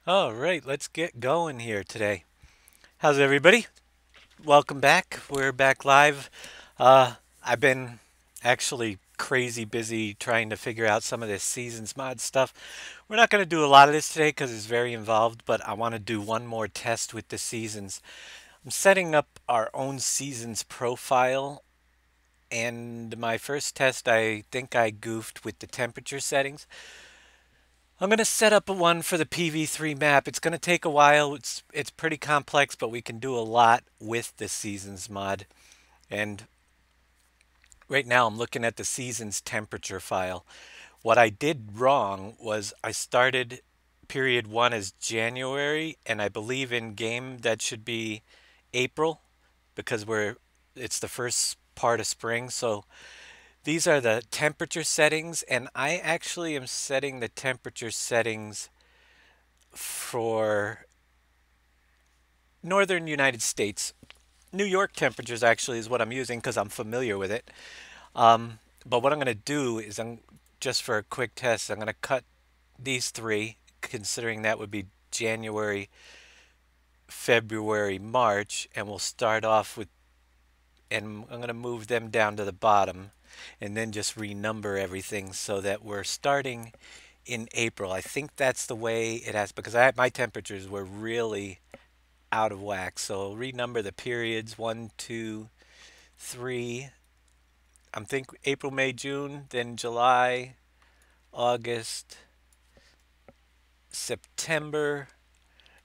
All right, let's get going here today. How's everybody? Welcome back. We're back live. I've been actually crazy busy trying to figure out some of this seasons mod stuff. We're not going to do a lot of this today because it's very involved, but I want to do one more test with the seasons. I'm setting up our own seasons profile, and my first test, I think I goofed with the temperature settings. I'm going to set up a one for the PV3 map. It's going to take a while. It's pretty complex, but we can do a lot with the seasons mod. And right now I'm looking at the seasons temperature file. What I did wrong was I started period 1 as January, and I believe in game that should be April because it's the first part of spring. So these are the temperature settings, and I actually am setting the temperature settings for northern United States. New York temperatures actually is what I'm using because I'm familiar with it. But what I'm going to do is just for a quick test, I'm going to cut these three, considering that would be January, February, March, and we'll start off with, and I'm going to move them down to the bottom and then just renumber everything so that we're starting in April. I think that's the way it has, because my temperatures were really out of whack. So renumber the periods 1, 2, 3. I'm think April, May, June, then July, August, September,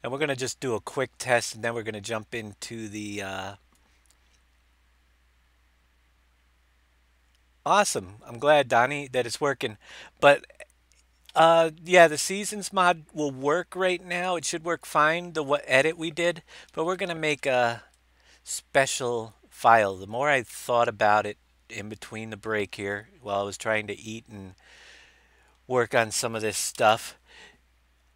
and we're gonna just do a quick test, and then we're gonna jump into the awesome. I'm glad, Donnie, that it's working. But yeah, the seasons mod will work right now. It should work fine. The what edit we did, but we're gonna make a special file. The more I thought about it in between the break here, while I was trying to eat and work on some of this stuff,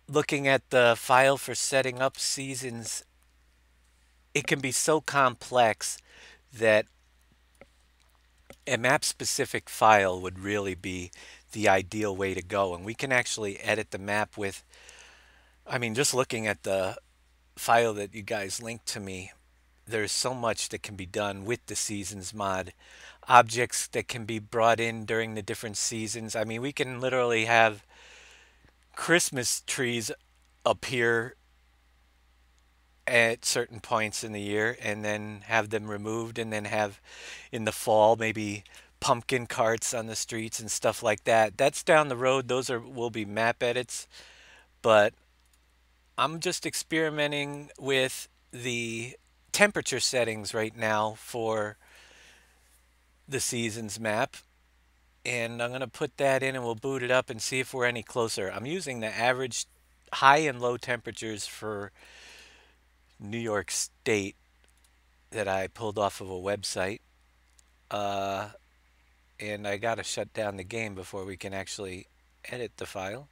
looking at the file for setting up seasons, it can be so complex that a map specific file would really be the ideal way to go. And we can actually edit the map with, I mean, just looking at the file that you guys linked to me, there's so much that can be done with the seasons mod. Objects that can be brought in during the different seasons. I mean, we can literally have Christmas trees appear at certain points in the year and then have them removed, and then have in the fall maybe pumpkin carts on the streets and stuff like that. That's down the road. Those are will be map edits, but I'm just experimenting with the temperature settings right now for the seasons map, and I'm going to put that in and we'll boot it up and see if we're any closer. I'm using the average high and low temperatures for New York State that I pulled off of a website. Uh, and I gotta shut down the game before we can actually edit the file.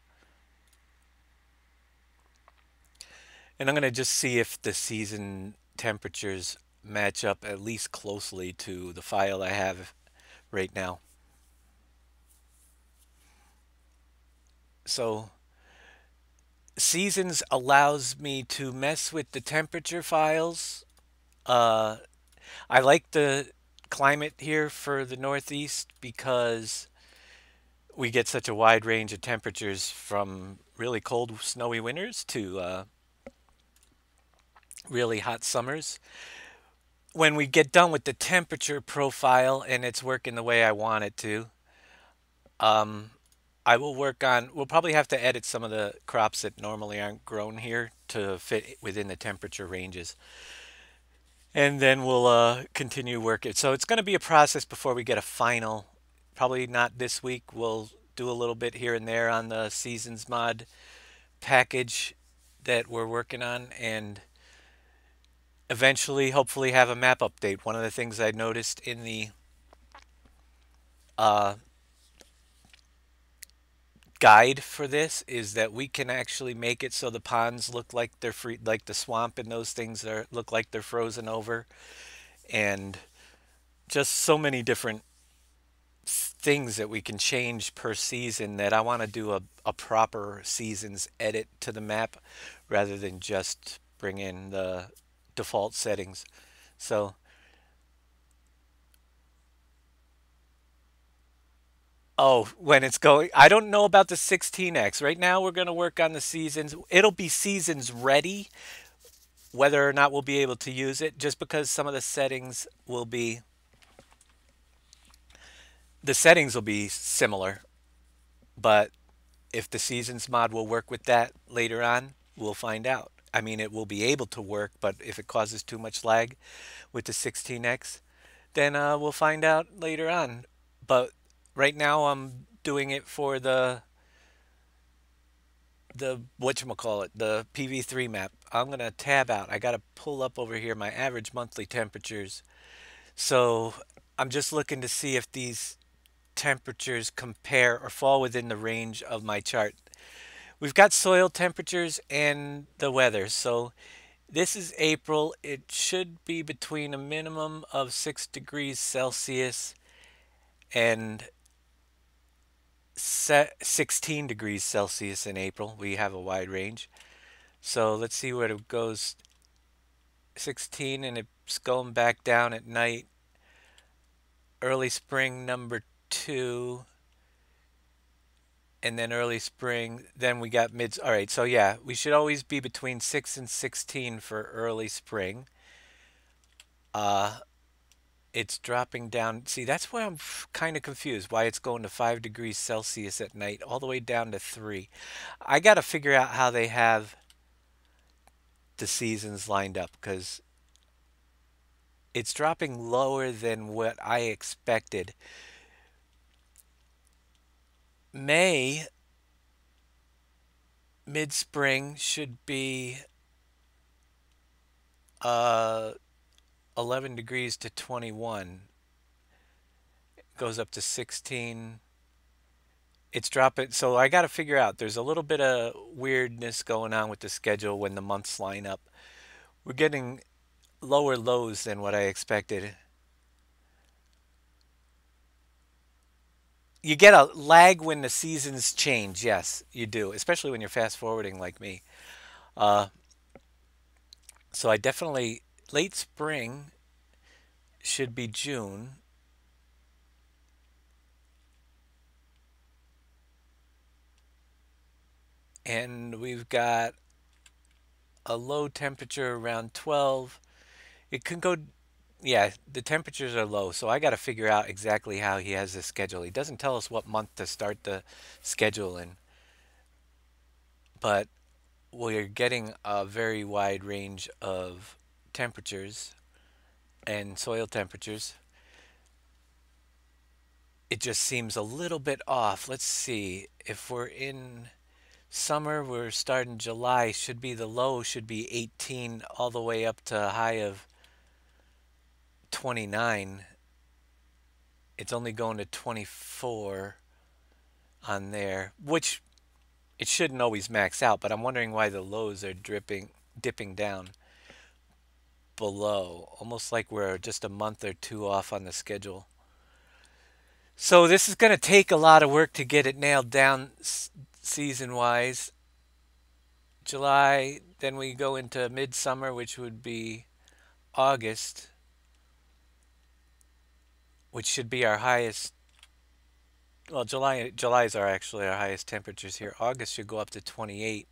And I'm gonna just see if the season temperatures match up at least closely to the file I have right now. So seasons allows me to mess with the temperature files. Uh, I like the climate here for the Northeast because we get such a wide range of temperatures from really cold, snowy winters to really hot summers. When we get done with the temperature profile and it's working the way I want it to, um, I will work on, we'll probably have to edit some of the crops that normally aren't grown here to fit within the temperature ranges. And then we'll continue working. So it's going to be a process before we get a final. Probably not this week. We'll do a little bit here and there on the seasons mod package that we're working on, and eventually, hopefully, have a map update. One of the things I noticed in the uh, guide for this is that we can actually make it so the ponds look like they're free, like the swamp and those things are look like they're frozen over, and just so many different things that we can change per season that I want to do a proper seasons edit to the map rather than just bring in the default settings. So, oh, when it's going, I don't know about the 16x. Right now, we're going to work on the seasons. It'll be seasons ready, whether or not we'll be able to use it, just because some of the settings will be similar, but if the seasons mod will work with that later on, we'll find out. I mean, it will be able to work, but if it causes too much lag with the 16x, then we'll find out later on. But right now, I'm doing it for the whatchamacallit, the PV3 map. I'm gonna tab out. I gotta pull up over here my average monthly temperatures. So I'm just looking to see if these temperatures compare or fall within the range of my chart. We've got soil temperatures and the weather. So this is April. It should be between a minimum of 6 degrees Celsius and 16 degrees Celsius in April. We have a wide range. So let's see where it goes. 16 and it's going back down at night. Early spring number 2 and then early spring. Then we got mid. All right, so yeah, we should always be between 6 and 16 for early spring. Uh, it's dropping down. See, that's why I'm kind of confused why it's going to 5 degrees Celsius at night, all the way down to 3. I got to figure out how they have the seasons lined up because it's dropping lower than what I expected. May, mid spring, should be uh, 11 degrees to 21. It goes up to 16. It's dropping. So I got to figure out. There's a little bit of weirdness going on with the schedule when the months line up. We're getting lower lows than what I expected. You get a lag when the seasons change. Yes, you do, especially when you're fast forwarding like me. Uh, so I definitely late spring should be June, and we've got a low temperature around 12. It can go, yeah, the temperatures are low, so I got to figure out exactly how he has this schedule. He doesn't tell us what month to start the schedule in, but we're getting a very wide range of temperatures and soil temperatures. It just seems a little bit off. Let's see. If we're in summer, we're starting July, should be the low should be 18 all the way up to a high of 29. It's only going to 24 on there, which it shouldn't always max out, but I'm wondering why the lows are dipping down below, almost like we're just a month or two off on the schedule. So this is going to take a lot of work to get it nailed down season wise. July, then we go into midsummer, which would be August, which should be our highest. Well, July's are actually our highest temperatures here. August should go up to 28.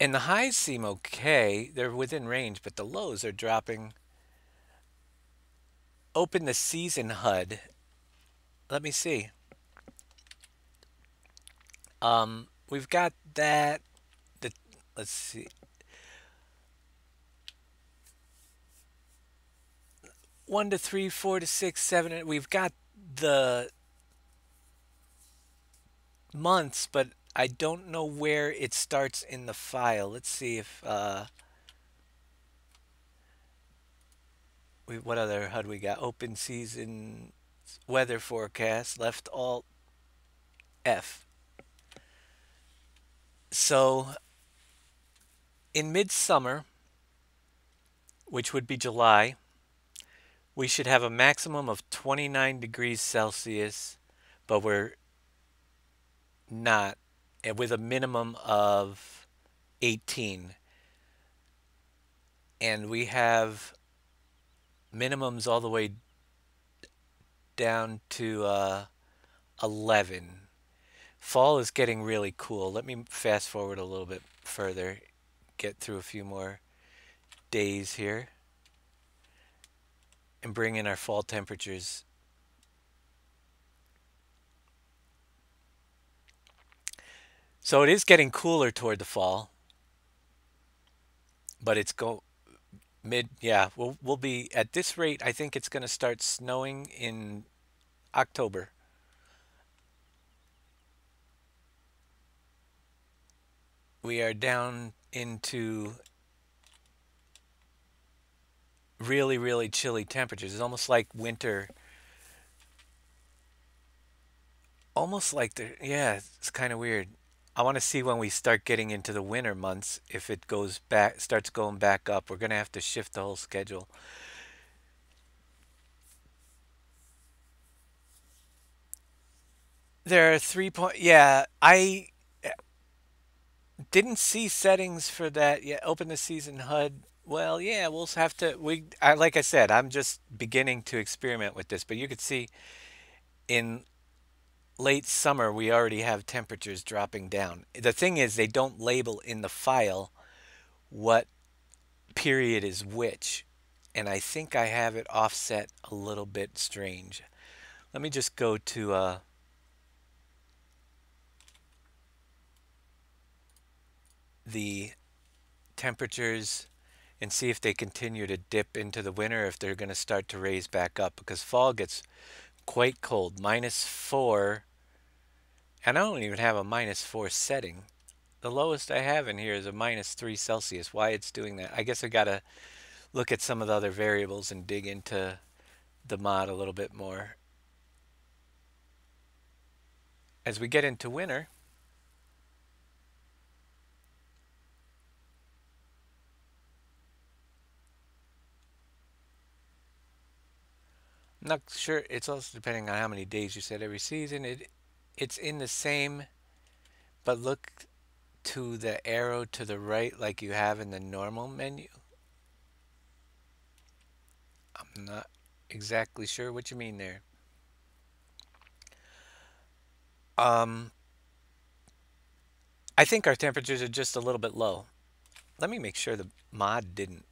And the highs seem okay. They're within range, but the lows are dropping. Open the season HUD. Let me see. We've got that. The let's see. 1 to 3, 4 to 6, 7. We've got the months, but I don't know where it starts in the file. Let's see if what other HUD we got? Open season weather forecast. Left Alt F. So in midsummer, which would be July, We should have a maximum of 29 degrees Celsius, but we're not, with a minimum of 18. And we have minimums all the way down to 11. Fall is getting really cool. Let me fast forward a little bit further, get through a few more days here, and bring in our fall temperatures. So it is getting cooler toward the fall, but it's go mid. Yeah, we'll be at this rate. I think it's going to start snowing in October. We are down into really, really chilly temperatures. It's almost like winter. Almost like yeah, it's kind of weird. I want to see when we start getting into the winter months if it goes back, starts going back up. We're going to have to shift the whole schedule. There are 3 point. Yeah, I didn't see settings for that yet. Open the season HUD. Well, yeah, we'll have to. Like I said, I'm just beginning to experiment with this, but you could see in late summer we already have temperatures dropping down. The thing is, they don't label in the file what period is which, and I think I have it offset a little bit strange. Let me just go to the temperatures and see if they continue to dip into the winter, if they're going to start to raise back up, because fall gets quite cold. -4, and I don't even have a -4 setting. The lowest I have in here is a -3 Celsius. Why it's doing that? I guess I got to look at some of the other variables and dig into the mod a little bit more. As we get into winter, I'm not sure. It's also depending on how many days you set every season. It's in the same, but look to the arrow to the right like you have in the normal menu. I'm not exactly sure what you mean there. Um, I think our temperatures are just a little bit low. Let me make sure the mod didn't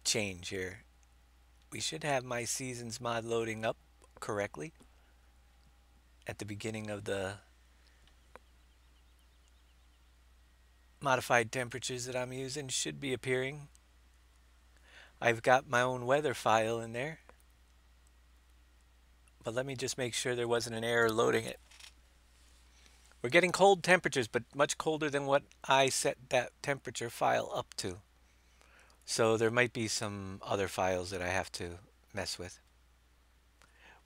change here. We should have my seasons mod loading up correctly at the beginning of the modified temperatures that I'm using should be appearing. I've got my own weather file in there, but let me just make sure there wasn't an error loading it. We're getting cold temperatures, but much colder than what I set that temperature file up to. So there might be some other files that I have to mess with.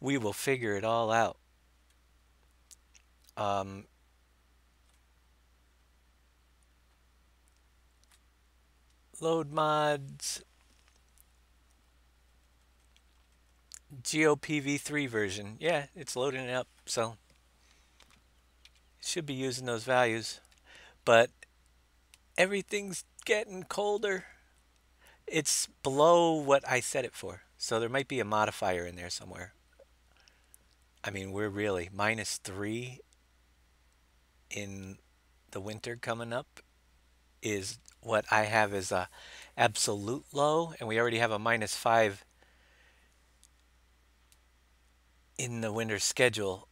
We will figure it all out. Um, Load mods, GOPv3 version. Yeah, it's loading it up, so it should be using those values. But everything's getting colder. It's below what I set it for. So there might be a modifier in there somewhere. I mean, we're really -3 in the winter coming up is what I have as a absolute low, and we already have a -5 in the winter schedule.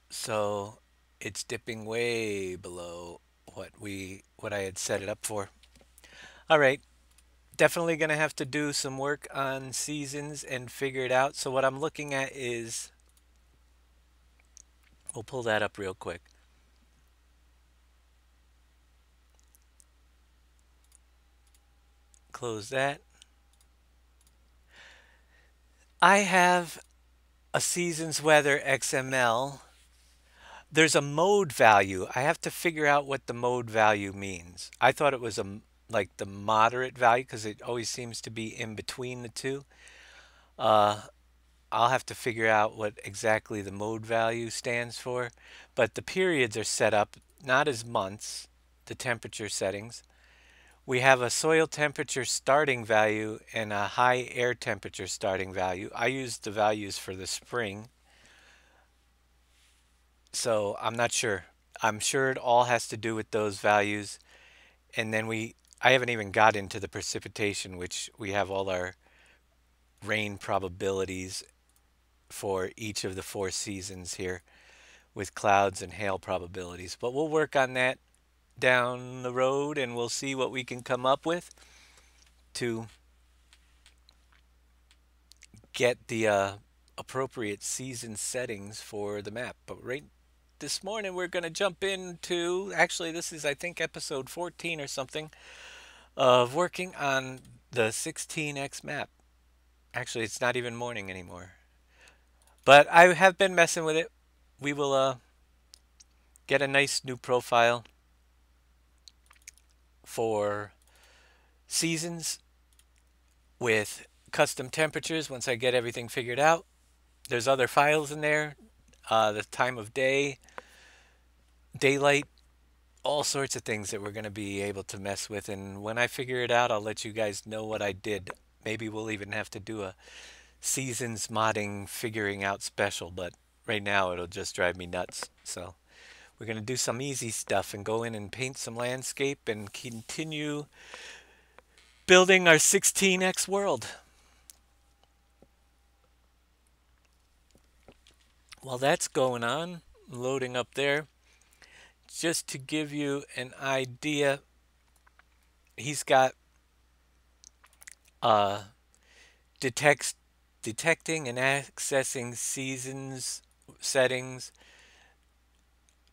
So it's dipping way below what I had set it up for. All right, definitely going to have to do some work on seasons and figure it out. So what I'm looking at is, we'll pull that up real quick. Close that. I have a seasons weather XML. There's a mode value. I have to figure out what the mode value means. I thought it was like the moderate value because it always seems to be in between the two. Uh, I'll have to figure out what exactly the mode value stands for, but the periods are set up not as months, the temperature settings. We have a soil temperature starting value and a high air temperature starting value. I use the values for the spring, so I'm not sure. I'm sure it all has to do with those values. And then I haven't even got into the precipitation, which we have all our rain probabilities for each of the four seasons here with clouds and hail probabilities. But we'll work on that down the road and we'll see what we can come up with to get the appropriate season settings for the map. But right this morning we're going to jump into, actually this is I think episode 14 or something, of working on the 16x map. Actually it's not even morning anymore. But I have been messing with it. We will get a nice new profile for seasons with custom temperatures once I get everything figured out. There's other files in there, the time of day, daylight, all sorts of things that we're going to be able to mess with. And when I figure it out, I'll let you guys know what I did. Maybe we'll even have to do a seasons modding figuring out special, but right now it'll just drive me nuts. So we're going to do some easy stuff and go in and paint some landscape and continue building our 16x world. While that's going on, loading up there, just to give you an idea, he's got uh, detects detecting and accessing seasons settings,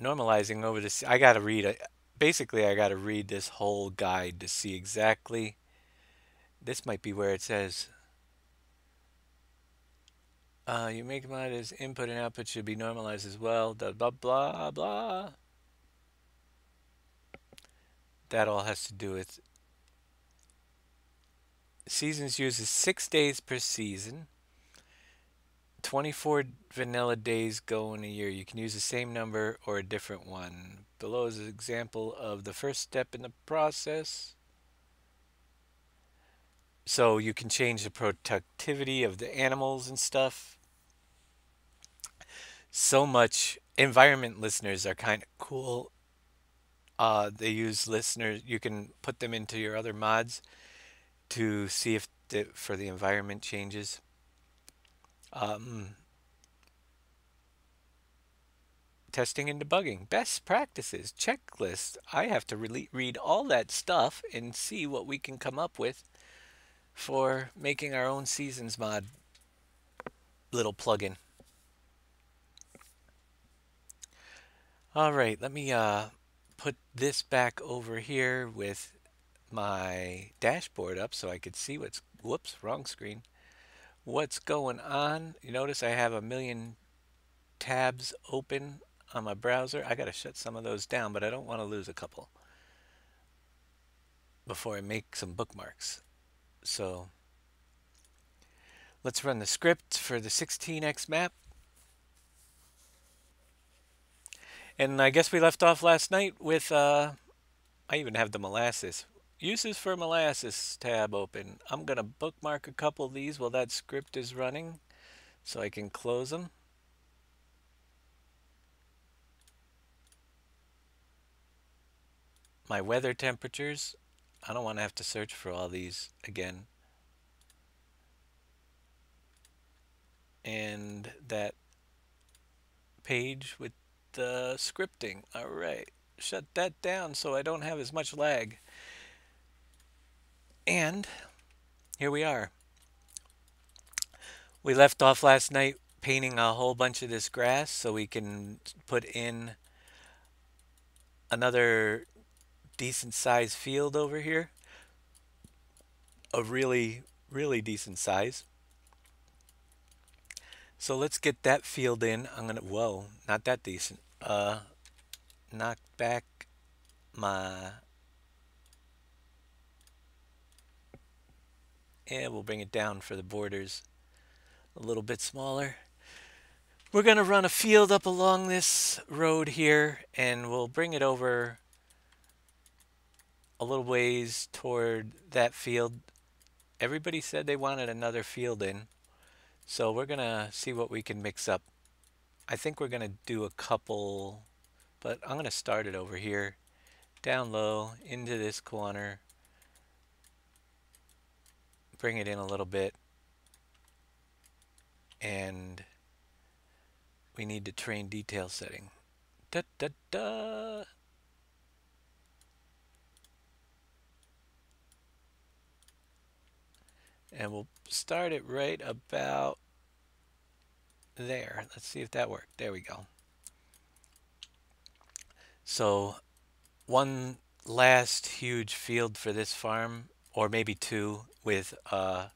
normalizing over this. I gotta read it. Basically, I gotta read this whole guide to see exactly. This might be where it says you make mod as input and output should be normalized as well. Blah blah blah blah. That all has to do with seasons uses 6 days per season. 24 vanilla days go in a year. You can use the same number or a different one. Below is an example of the first step in the process. So you can change the productivity of the animals and stuff. So much. Environment listeners are kind of cool. They use listeners. You can put them into your other mods to see if for the environment changes. Um, Testing and debugging, best practices, checklist. I have to read all that stuff and see what we can come up with for making our own seasons mod little plugin. All right, let me put this back over here with my dashboard up so I could see whoops, wrong screen. What's going on? You notice I have a million tabs open on my browser. I got to shut some of those down, but I don't want to lose a couple before I make some bookmarks. So let's run the script for the 16x map. And I guess we left off last night with, I even have the molasses. Uses for molasses tab open. I'm going to bookmark a couple of these while that script is running so I can close them. My weather temperatures. I don't want to have to search for all these again. And that page with the scripting. All right. Shut that down so I don't have as much lag. And here we are. We left off last night painting a whole bunch of this grass so we can put in another decent sized field over here. A really, really decent size. So let's get that field in. I'm gonna, whoa, not that decent. Knock back my and we'll bring it down for the borders a little bit smaller. We're going to run a field up along this road here, and we'll bring it over a little ways toward that field. Everybody said they wanted another field in, so we're going to see what we can mix up. I think we're going to do a couple, but I'm going to start it over here, down low, into this corner, bring it in a little bit, and we need to train detail setting. Da, da, da. And we'll start it right about there. Let's see if that worked. There we go. So one last huge field for this farm, or maybe two, with a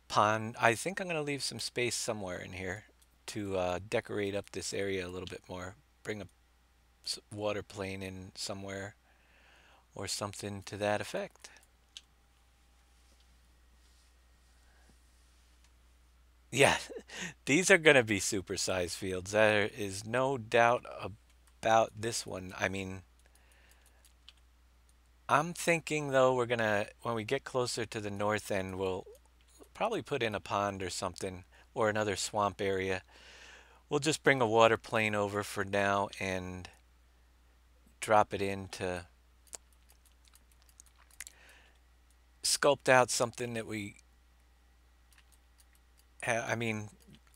pond. I think I'm going to leave some space somewhere in here to decorate up this area a little bit more. Bring a water plane in somewhere or something to that effect. Yeah, these are going to be supersized fields. There is no doubt about this one. I mean, I'm thinking though we're gonna, when we get closer to the north end, we'll probably put in a pond or something, or another swamp area. We'll just bring a water plane over for now and drop it in to sculpt out something that we have. I mean,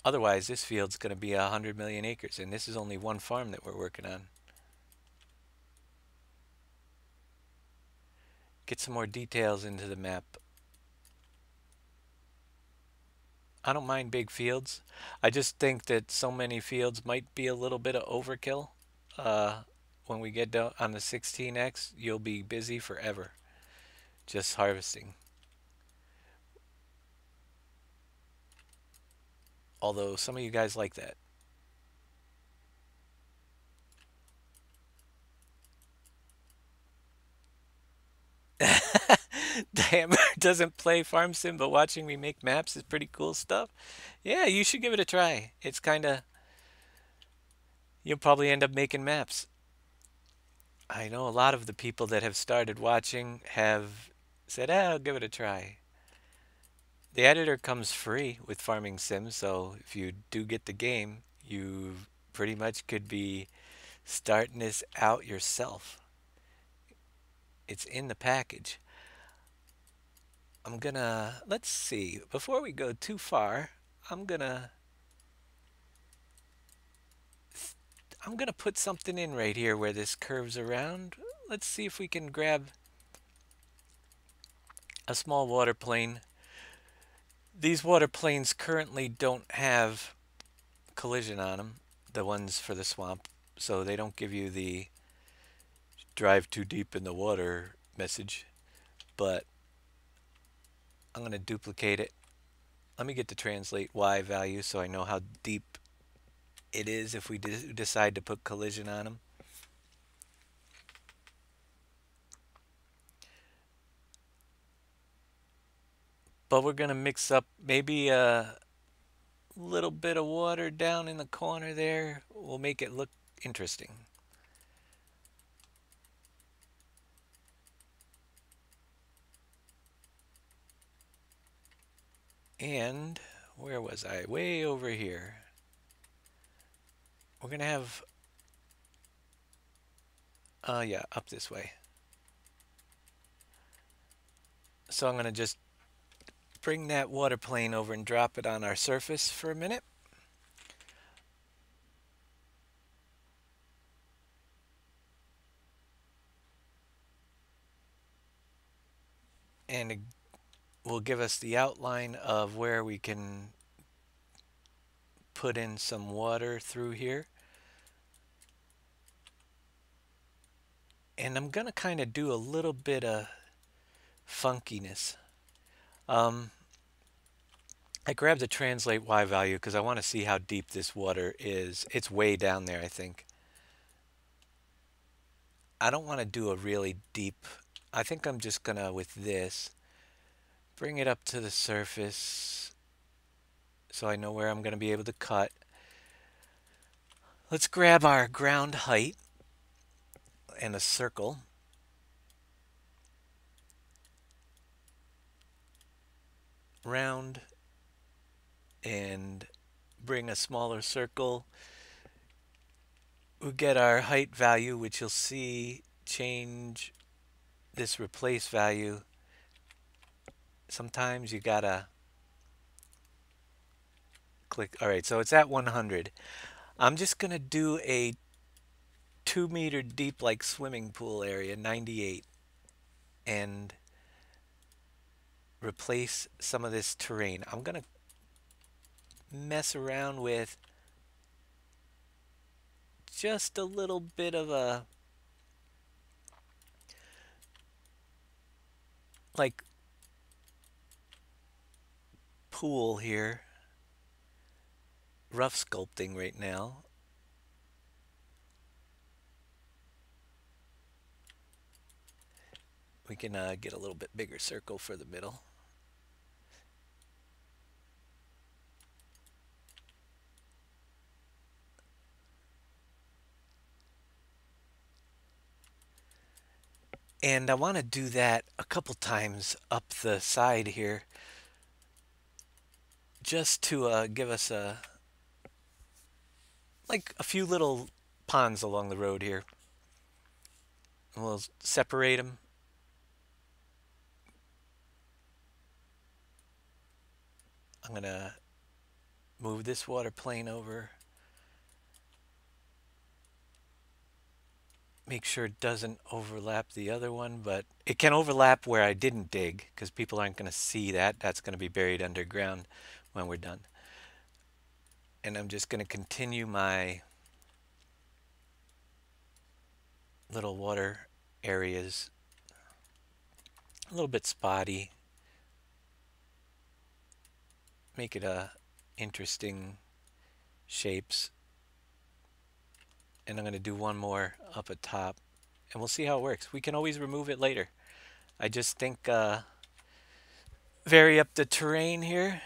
otherwise this field's gonna be 100 million acres, and this is only one farm that we're working on. Get some more details into the map. I don't mind big fields. I just think that so many fields might be a little bit of overkill. Uh, when we get down on the 16X, you'll be busy forever just harvesting. Although some of you guys like that. The Hammer doesn't play Farm Sim, but watching me make maps is pretty cool stuff. Yeah, you should give it a try. It's kind of, you'll probably end up making maps. I know a lot of the people that have started watching have said, ah, I'll give it a try. The editor comes free with Farming Sim, so if you do get the game, you pretty much could be starting this out yourself. It's in the package. Let's see, before we go too far, I'm gonna, I'm gonna put something in right here where this curves around. Let's see if we can grab a small water plane. These water planes currently don't have collision on them, the ones for the swamp, so they don't give you the drive too deep in the water message, but I'm going to duplicate it. Let me get the translate Y value so I know how deep it is if we decide to put collision on them. But we're going to mix up maybe a little bit of water down in the corner there. We'll make it look interesting. And where was I? Way over here. We're going to have, yeah, up this way. So I'm going to just bring that water plane over and drop it on our surface for a minute. And it will give us the outline of where we can put in some water through here. And I'm going to kind of do a little bit of funkiness. I grabbed the translate Y value because I want to see how deep this water is. It's way down there, I think. I don't want to do a really deep. I think I'm just going to, with this, bring it up to the surface so I know where I'm going to be able to cut. Let's grab our ground height and a circle. Round and bring a smaller circle. We'll get our height value, which you'll see change this replace value. Sometimes you gotta click. All right, so it's at 100. I'm just gonna do a 2 meter deep like swimming pool area, 98, and replace some of this terrain. I'm gonna mess around with just a little bit of a like pool here. Rough sculpting right now. We can get a little bit bigger circle for the middle. And I want to do that a couple times up the side here just to give us like a few little ponds along the road here. And we'll separate them. I'm going to move this water plane over. Make sure it doesn't overlap the other one, but it can overlap where I didn't dig because people aren't going to see that. That's going to be buried underground when we're done. And I'm just going to continue my little water areas. A little bit spotty. Make it interesting shapes. And I'm going to do one more up at top. And we'll see how it works. We can always remove it later. I just think vary up the terrain here.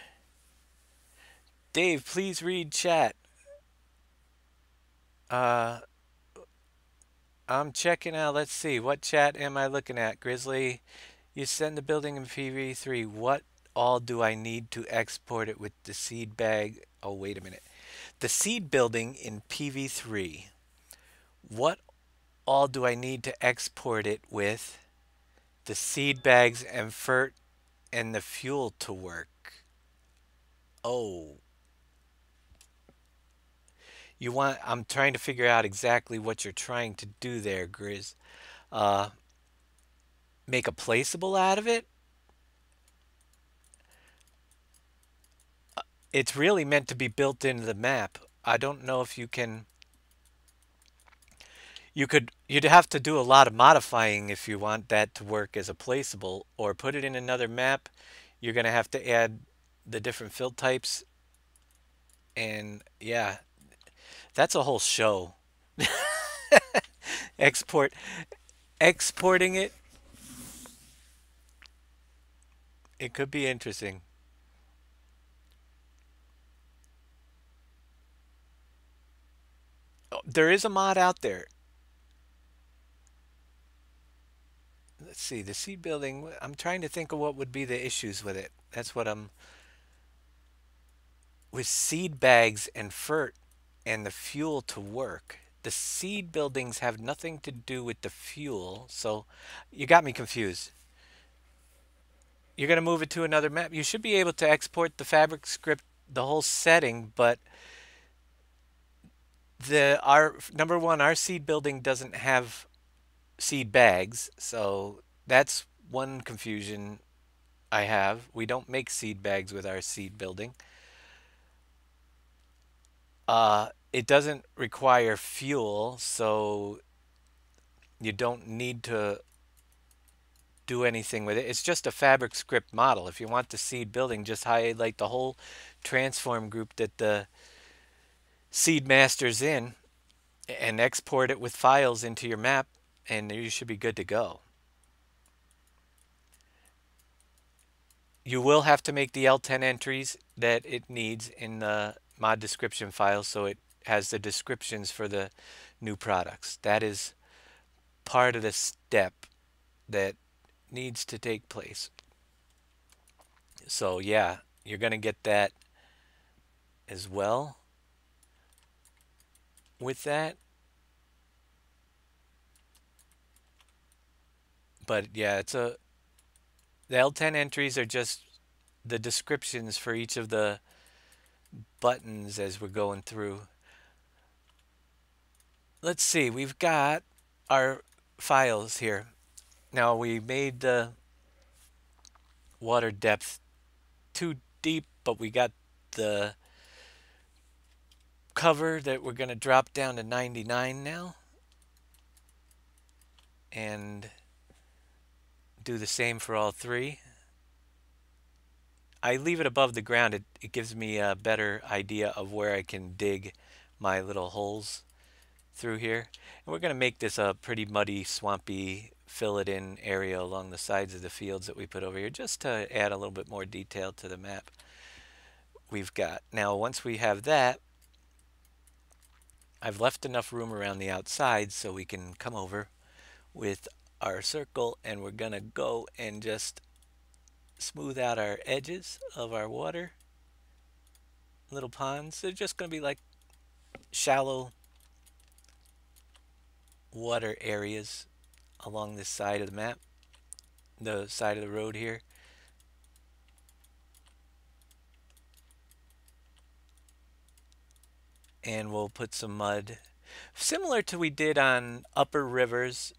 Dave, please read chat. I'm checking out. Let's see. What chat am I looking at? Grizzly, you send the building in PV3. What all do I need to export it with the seed bag? Oh, wait a minute. The seed building in PV3. What all do I need to export it with the seed bags and FERT and the fuel to work? Oh. I'm trying to figure out exactly what you're trying to do there, Grizz. Uh, make a placeable out of it? It's really meant to be built into the map. I don't know if you can. You'd have to do a lot of modifying if you want that to work as a placeable, or put it in another map. You're gonna have to add the different fill types, and yeah, that's a whole show. Export, exporting it. It could be interesting. Oh, there is a mod out there. Let's see, the seed building. I'm trying to think of what would be the issues with it. That's what I'm with seed bags and FERT and the fuel to work. The seed buildings have nothing to do with the fuel, so you got me confused. You're going to move it to another map. You should be able to export the fabric script, the whole setting, but our number one, our seed building doesn't have seed bags, so that's one confusion I have. We don't make seed bags with our seed building. It doesn't require fuel, so you don't need to do anything with it. It's just a fabric script model. If you want the seed building, just highlight the whole transform group that the seed master's in and export it with files into your map, and you should be good to go. You will have to make the L10 entries that it needs in the mod description file so it has the descriptions for the new products. That is part of the step that needs to take place. So yeah, you're going to get that as well with that. But yeah, the L10 entries are just the descriptions for each of the buttons as we're going through. Let's see, we've got our files here. Now we made the water depth too deep, but we got the cover that we're going to drop down to 99 now and do the same for all three. I leave it above the ground. It gives me a better idea of where I can dig my little holes through here. And we're going to make this a pretty muddy, swampy, fill it in area along the sides of the fields that we put over here just to add a little bit more detail to the map we've got. Now, once we have that, I've left enough room around the outside so we can come over with our circle and we're going to go and just smooth out our edges of our water little ponds. They're just going to be like shallow water areas along this side of the map, the side of the road here. And we'll put some mud similar to we did on Upper Rivers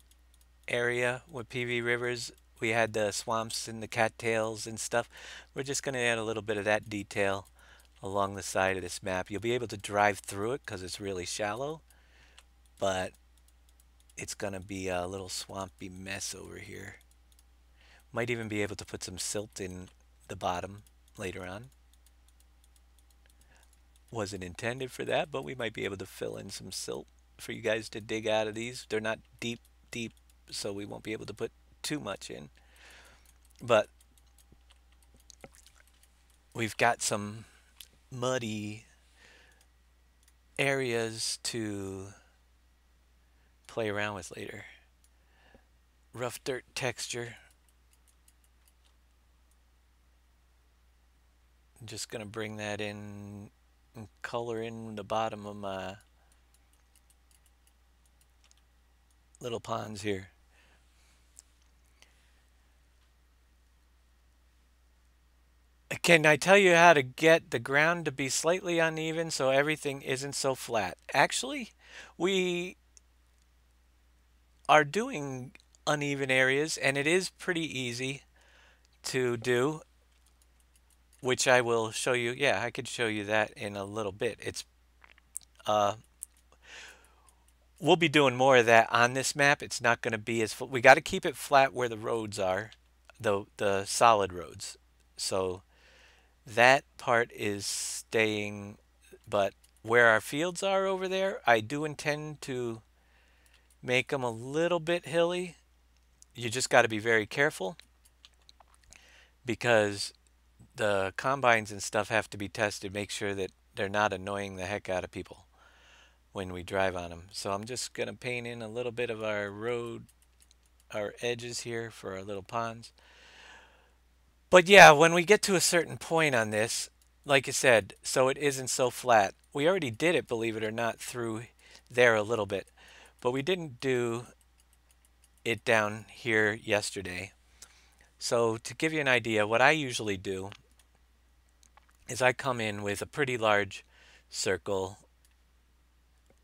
area with PV Rivers. We had the swamps and the cattails and stuff. We're just going to add a little bit of that detail along the side of this map. You'll be able to drive through it because it's really shallow, but it's going to be a little swampy mess over here. Might even be able to put some silt in the bottom later on. Wasn't intended for that, but we might be able to fill in some silt for you guys to dig out of these. They're not deep, deep, so we won't be able to put too much in. But we've got some muddy areas to play around with later. Rough dirt texture. I'm just going to bring that in and color in the bottom of my little ponds here. Can I tell you how to get the ground to be slightly uneven so everything isn't so flat? Actually, we are doing uneven areas and it is pretty easy to do, which I will show you. Yeah, I could show you that in a little bit. Uh we'll be doing more of that on this map. It's not going to be as we got to keep it flat where the roads are, the solid roads. So that part is staying, but where our fields are over there, I do intend to make them a little bit hilly. You just got to be very careful because the combines and stuff have to be tested. Make sure that they're not annoying the heck out of people when we drive on them. So I'm just going to paint in a little bit of our road, our edges here for our little ponds. But yeah, when we get to a certain point on this, like I said, so it isn't so flat. We already did it, believe it or not, through there a little bit. But we didn't do it down here yesterday. So to give you an idea, what I usually do is I come in with a pretty large circle.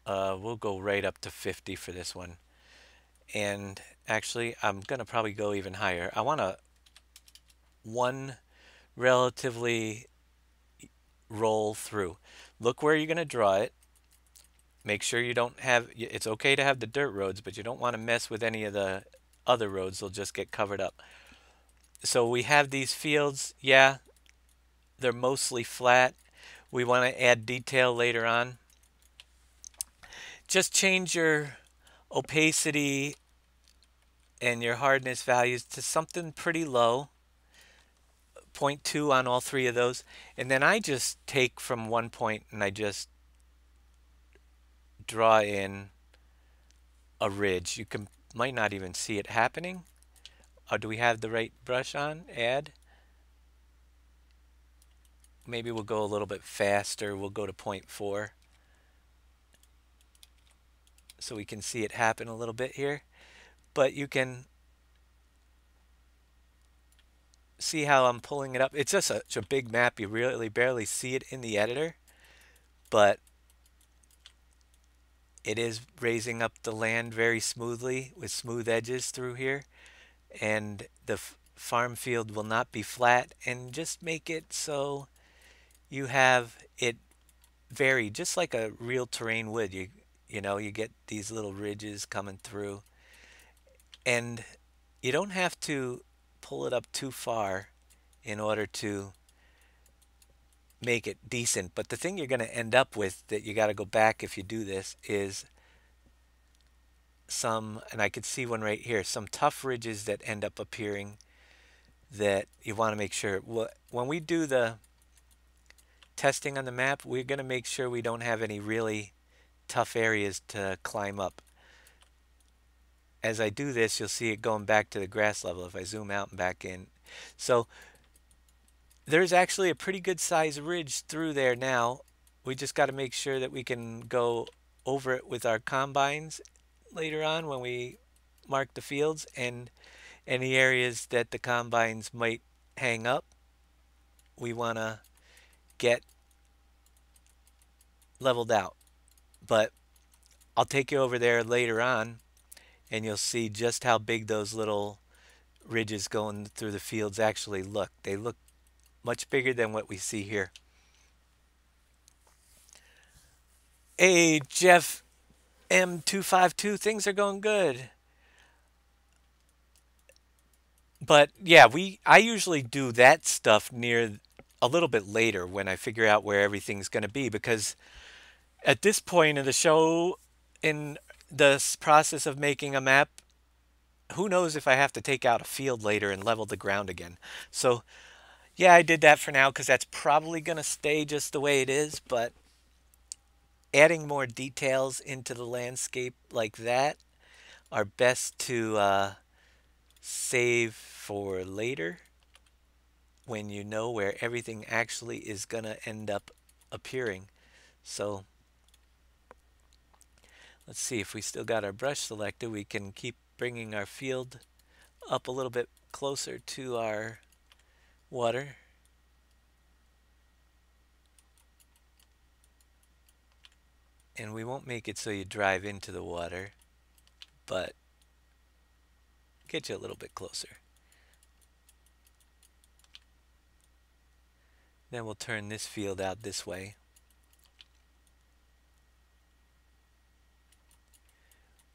We'll go right up to 50 for this one. And actually, I'm going to probably go even higher. I want one relatively roll through. Look where you're going to draw it. Make sure you don't have, it's okay to have the dirt roads, but you don't want to mess with any of the other roads. They'll just get covered up. So we have these fields. Yeah, they're mostly flat. We want to add detail later on. Just change your opacity and your hardness values to something pretty low. 0.2 on all three of those. And then I just take from one point and I just draw in a ridge. You can might not even see it happening. Do we have the right brush on? Add. Maybe we'll go a little bit faster. We'll go to 0.4 so we can see it happen a little bit here. But you can see how I'm pulling it up. It's just such a big map, you really barely see it in the editor, but it is raising up the land very smoothly with smooth edges through here. And the farm field will not be flat, and just make it so you have it vary just like a real terrain would. You know, you get these little ridges coming through, and you don't have to pull it up too far in order to make it decent. But the thing you're going to end up with that you got to go back if you do this is some, and I could see one right here, some tough ridges that end up appearing that you want to make sure. When we do the testing on the map, we're going to make sure we don't have any really tough areas to climb up. As I do this, you'll see it going back to the grass level if I zoom out and back in. So there's actually a pretty good size ridge through there now. We just got to make sure that we can go over it with our combines later on when we mark the fields, and any areas that the combines might hang up, we want to get leveled out. But I'll take you over there later on and you'll see just how big those little ridges going through the fields actually look. They look much bigger than what we see here. Hey, Jeff M252, things are going good. But yeah, I usually do that stuff near a little bit later when I figure out where everything's going to be, because at this point in the show, in the process of making a map, who knows if I have to take out a field later and level the ground again. So yeah, I did that for now because that's probably going to stay just the way it is, but adding more details into the landscape like that are best to save for later when you know where everything actually is going to end up appearing. So let's see if we still got our brush selected. We can keep bringing our field up a little bit closer to our water. And we won't make it so you drive into the water, but get you a little bit closer. Then we'll turn this field out this way.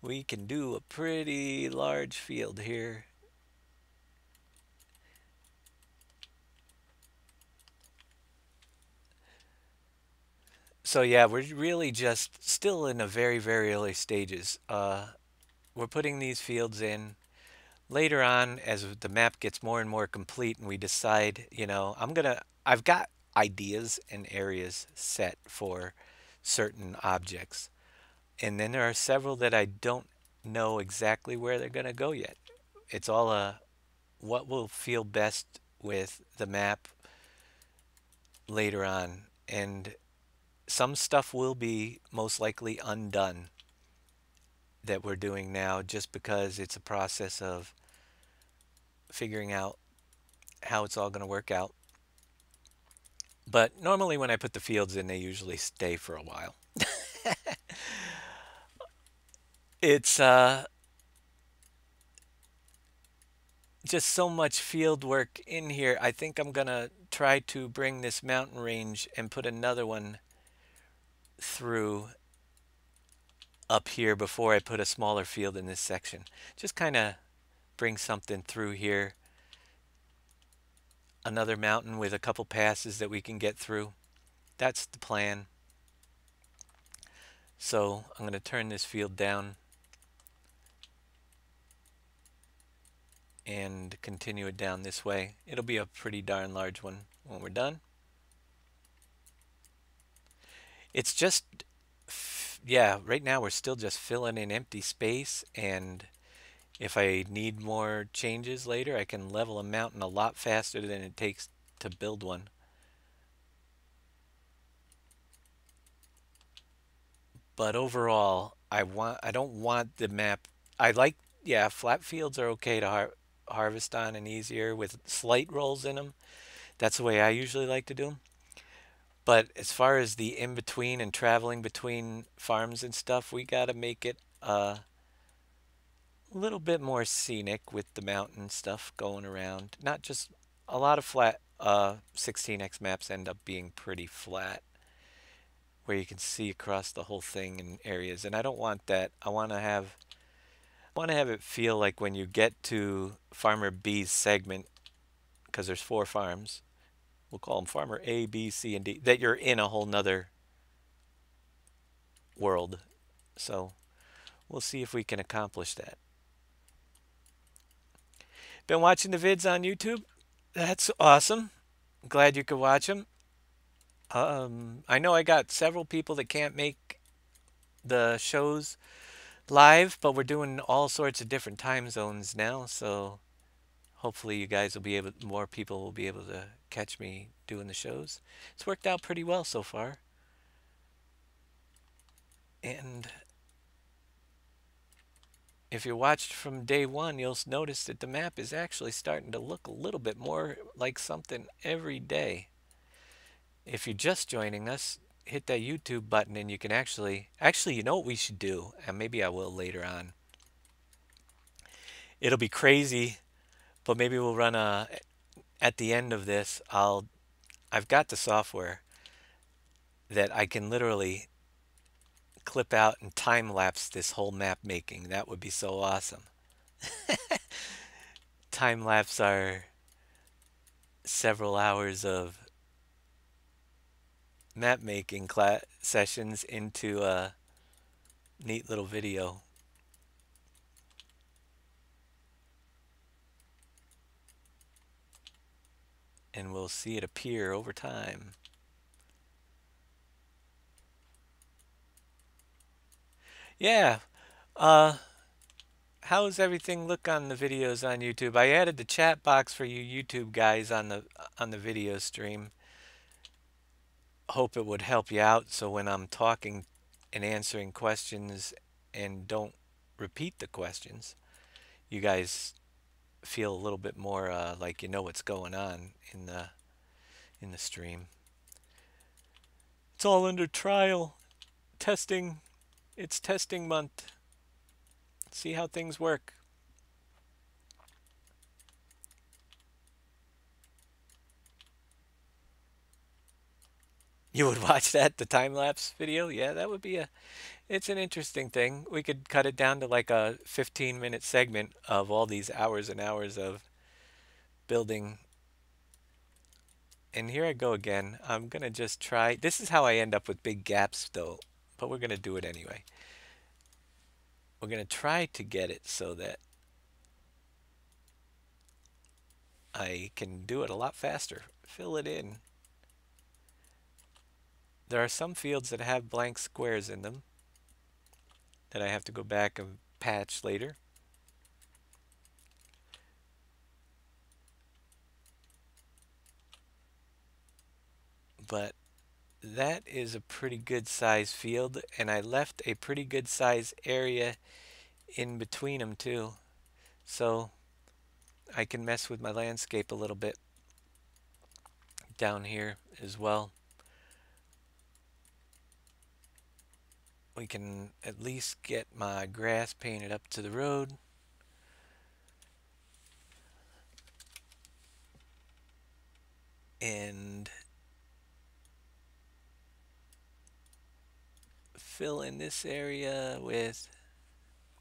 We can do a pretty large field here. So yeah, we're really just still in the very early stages. We're putting these fields in. Later on, as the map gets more and more complete and we decide, you know, I've got ideas and areas set for certain objects. And then there are several that I don't know exactly where they're going to go yet. It's all what will feel best with the map later on. And some stuff will be most likely undone that we're doing now just because it's a process of figuring out how it's all going to work out. But normally when I put the fields in, they usually stay for a while. It's just so much field work in here. I think I'm going to try to bring this mountain range and put another one through up here before I put a smaller field in this section. Just kind of bring something through here. Another mountain with a couple passes that we can get through. That's the plan. So I'm going to turn this field down and continue it down this way. It'll be a pretty darn large one when we're done. It's just, yeah, right now we're still just filling in empty space, and if I need more changes later, I can level a mountain a lot faster than it takes to build one. But overall, I don't want the map. I like, yeah, flat fields are okay to harvest on and easier with slight rolls in them. That's the way I usually like to do them. But as far as the in between and traveling between farms and stuff, we got to make it a little bit more scenic with the mountain stuff going around. Not just a lot of flat 16x maps end up being pretty flat where you can see across the whole thing in areas, and I don't want that. I want to have it feel like when you get to Farmer B's segment, because there's 4 farms, we'll call them Farmer A, B, C, and D, that you're in a whole nother world. So we'll see if we can accomplish that. Been watching the vids on YouTube? That's awesome. Glad you could watch them. I know I got several people that can't make the shows live, but we're doing all sorts of different time zones now, so hopefully you guys will be able, more people will be able to catch me doing the shows. It's worked out pretty well so far. And if you watched from day one, you'll notice that the map is actually starting to look a little bit more like something every day. If you're just joining us, hit that YouTube button and you can actually, you know what we should do? And maybe I will later on. It'll be crazy, but maybe we'll run at the end of this, I've got the software that I can literally clip out and time lapse this whole map making. That would be so awesome. Time lapse our several hours of map making sessions into a neat little video. And we'll see it appear over time. Yeah. Uh, how does everything look on the videos on YouTube? I added the chat box for you YouTube guys on the video stream. Hope it would help you out so when I'm talking and answering questions and don't repeat the questions, you guys feel a little bit more like you know what's going on in the stream. It's all under trial, testing. It's testing month. See how things work. You would watch that, the time lapse video? Yeah, that would be it's an interesting thing. We could cut it down to like a 15-minute segment of all these hours and hours of building. And here I go again. I'm gonna just try. This is how I end up with big gaps though, but we're gonna do it anyway. We're gonna try to get it so that I can do it a lot faster. Fill it in. There are some fields that have blank squares in them that I have to go back and patch later. But that is a pretty good size field, and I left a pretty good size area in between them too. So I can mess with my landscape a little bit down here as well. We can at least get my grass painted up to the road. And fill in this area with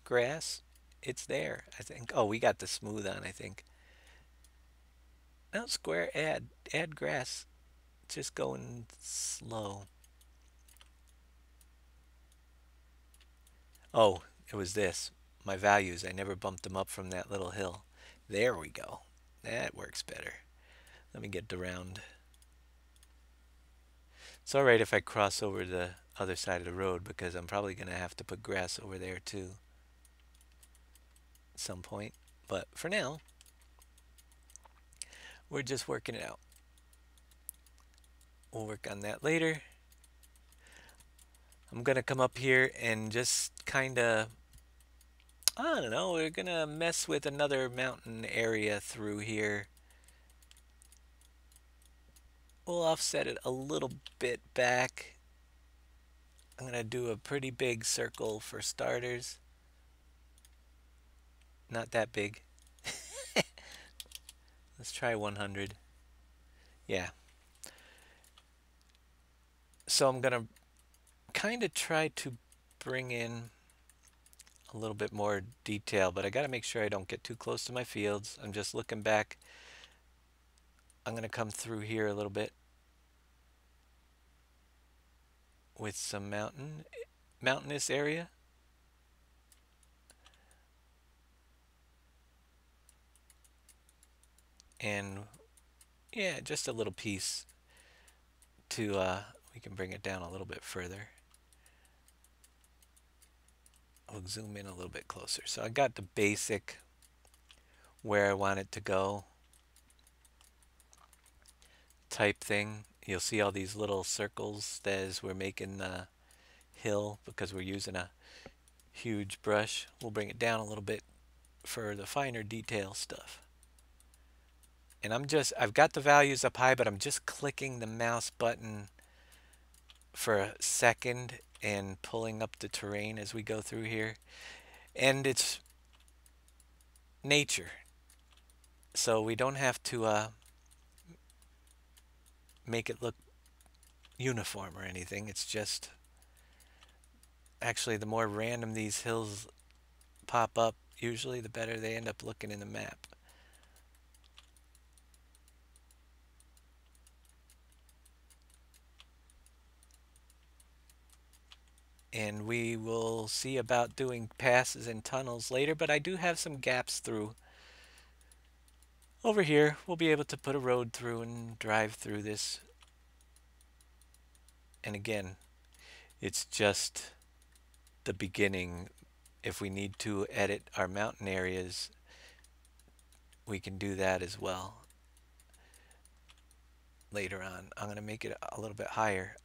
grass. It's there, I think. Oh, we got the smooth on, I think. Now square add grass. Just going slow. Oh, it was this. My values. I never bumped them up from that little hill. There we go. That works better. Let me get around. It's alright if I cross over the other side of the road because I'm probably going to have to put grass over there too at some point. But for now, we're just working it out. We'll work on that later. I'm going to come up here and just kind of, I don't know, we're going to mess with another mountain area through here. We'll offset it a little bit back. I'm going to do a pretty big circle for starters. Not that big. Let's try 100. Yeah. So I'm going to kind of try to bring in a little bit more detail, but I got to make sure I don't get too close to my fields. I'm just looking back. I'm going to come through here a little bit with some mountainous area. And yeah, just a little piece to we can bring it down a little bit further. I'll zoom in a little bit closer. So I got the basic where I want it to go type thing. You'll see all these little circles as we're making the hill because we're using a huge brush. We'll bring it down a little bit for the finer detail stuff. And I've got the values up high, but I'm just clicking the mouse button for a second and pulling up the terrain as we go through here. And it's nature, so we don't have to make it look uniform or anything. It's just actually the more random these hills pop up, usually the better they end up looking in the map. And we will see about doing passes and tunnels later, but I do have some gaps through. Over here, we'll be able to put a road through and drive through this. And again, it's just the beginning. If we need to edit our mountain areas, we can do that as well later on. I'm going to make it a little bit higher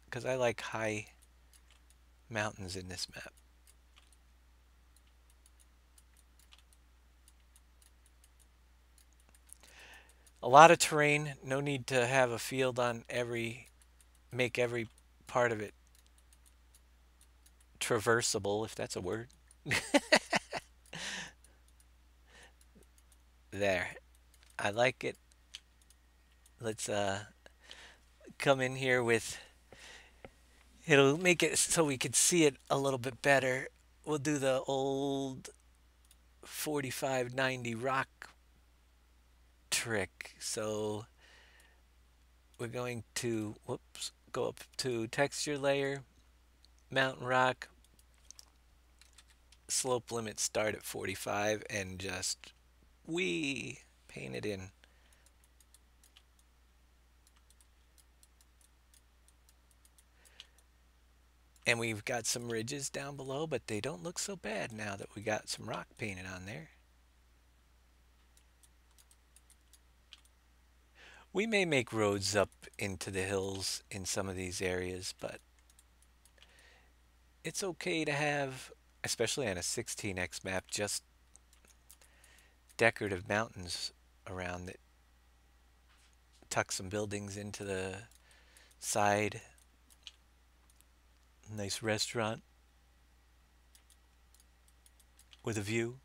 because I like high mountains in this map. A lot of terrain, no need to have a field on make every part of it traversable, if that's a word. There. I like it. Let's come in here with, it'll make it so we can see it a little bit better. We'll do the old 4590 rock trick. So we're going to, whoops, go up to texture layer, mountain rock, slope limit start at 45, and just paint it in. And we've got some ridges down below, but they don't look so bad now that we got some rock painted on there. We may make roads up into the hills in some of these areas, but it's okay to have, especially on a 16x map, just decorative mountains around that tuck some buildings into the side. Nice restaurant with a view.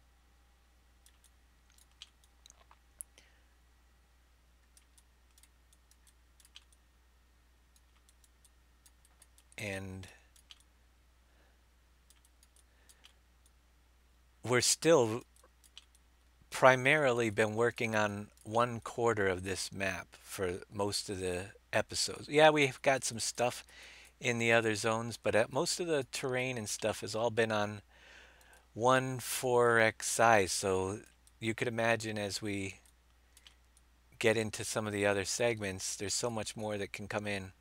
And we're still primarily been working on 1/4 of this map for most of the episodes. Yeah, we've got some stuff in the other zones, but most of the terrain and stuff has all been on 1 4x size. So you could imagine as we get into some of the other segments, there's so much more that can come in.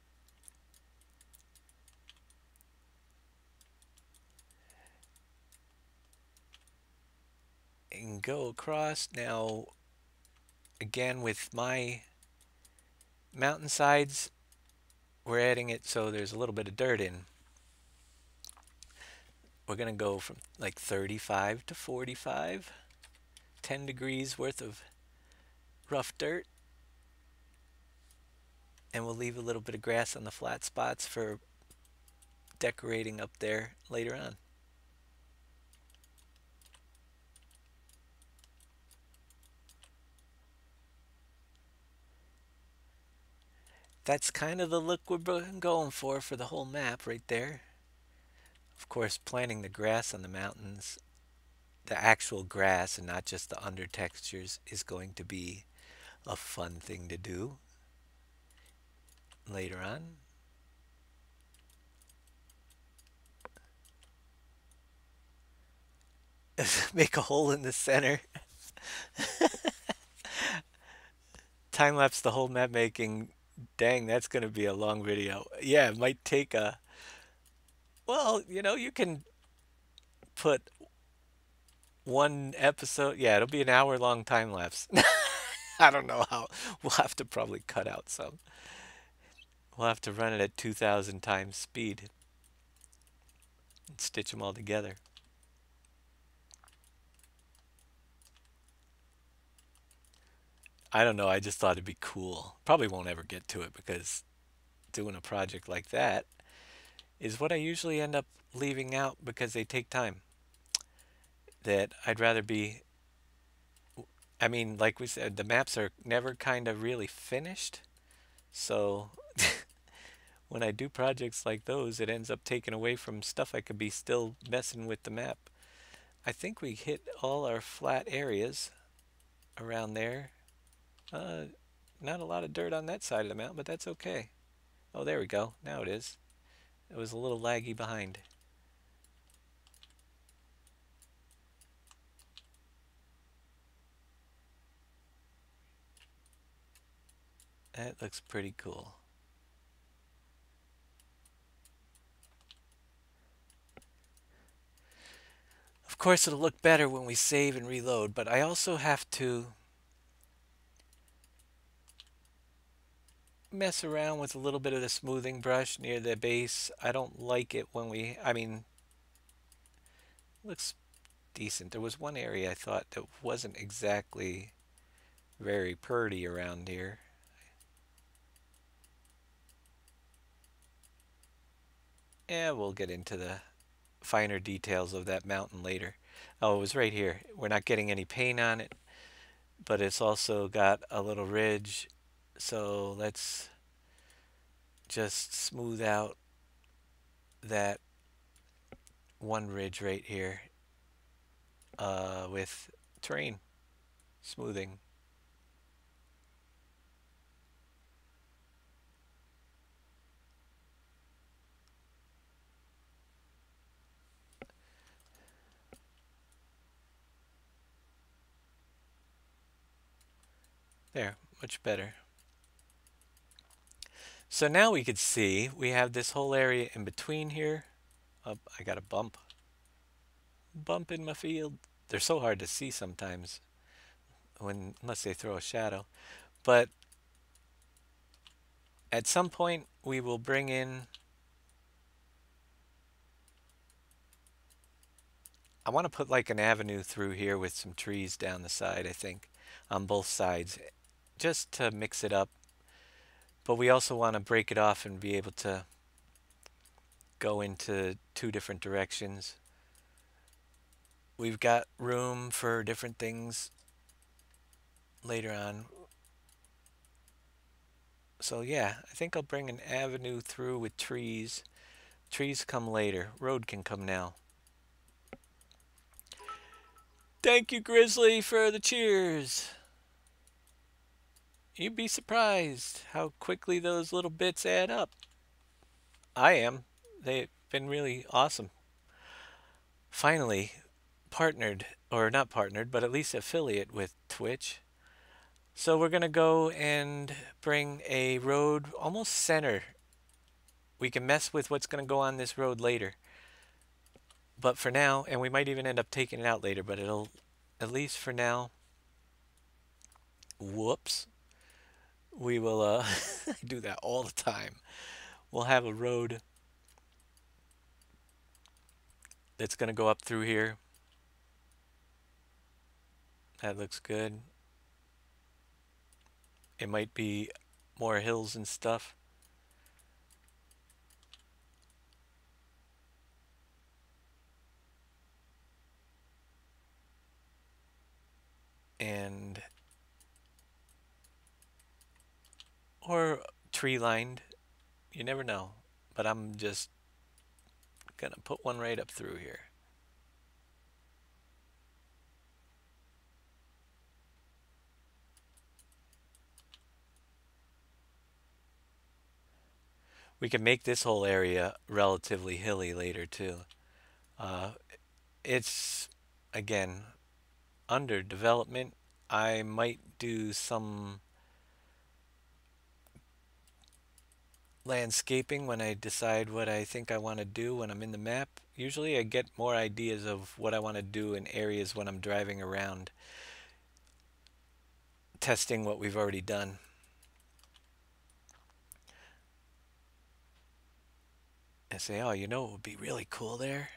And go across now again with my mountainsides. We're adding it so there's a little bit of dirt in. We're going to go from like 35 to 45, 10 degrees worth of rough dirt. And we'll leave a little bit of grass on the flat spots for decorating up there later on. That's kind of the look we're going for the whole map right there. Of course, planting the grass on the mountains, the actual grass and not just the under textures, is going to be a fun thing to do later on. Make a hole in the center. Time lapse the whole map making. Dang, that's going to be a long video. Yeah, it might take a. Well, you can put one episode. Yeah, it'll be an hour long time lapse. I don't know how. We'll have to probably cut out some. We'll have to run it at 2,000 times speed and stitch them all together. I don't know. I just thought it'd be cool. Probably won't ever get to it because doing a project like that is what I usually end up leaving out because they take time. That I'd rather be. I mean, like we said, the maps are never kind of really finished. So when I do projects like those, it ends up taking away from stuff I could be still messing with the map. I think we hit all our flat areas around there. Uh, Not a lot of dirt on that side of the mountain, but that's okay. Oh, there we go. Now it is. It was a little laggy behind. That looks pretty cool. Of course, it'll look better when we save and reload, but I also have to mess around with a little bit of the smoothing brush near the base. I don't like it when I mean, looks decent. There was one area I thought that wasn't exactly very pretty around here. Yeah, we'll get into the finer details of that mountain later. Oh, it was right here. We're not getting any paint on it, but it's also got a little ridge. So let's just smooth out that one ridge right here with terrain smoothing. There, much better. So now we could see we have this whole area in between here. Oh, I got a bump. Bump in my field. They're so hard to see sometimes unless they throw a shadow. But at some point we will bring in. I want to put like an avenue through here with some trees down the side, I think, on both sides, just to mix it up. But we also want to break it off and be able to go into two different directions. We've got room for different things later on. So yeah, I think I'll bring an avenue through with trees. Trees come later. Road can come now. Thank you, Grizzly, for the cheers. You'd be surprised how quickly those little bits add up. I am. They've been really awesome. Finally, partnered, or not partnered, but at least affiliate with Twitch. So we're going to go and bring a road almost center. We can mess with what's going to go on this road later. But for now, and we might even end up taking it out later, but it'll, at least for now, whoops, we will do that all the time. We'll have a road that's going to go up through here. That looks good. It might be more hills and stuff. And, or tree lined. You never know. But I'm just going to put one right up through here. We can make this whole area relatively hilly later too. Uh, it's, again, under development. I might do some landscaping when I decide what I think I want to do when I'm in the map. Usually I get more ideas of what I want to do in areas when I'm driving around, testing what we've already done. And say, oh, you know what would be really cool there?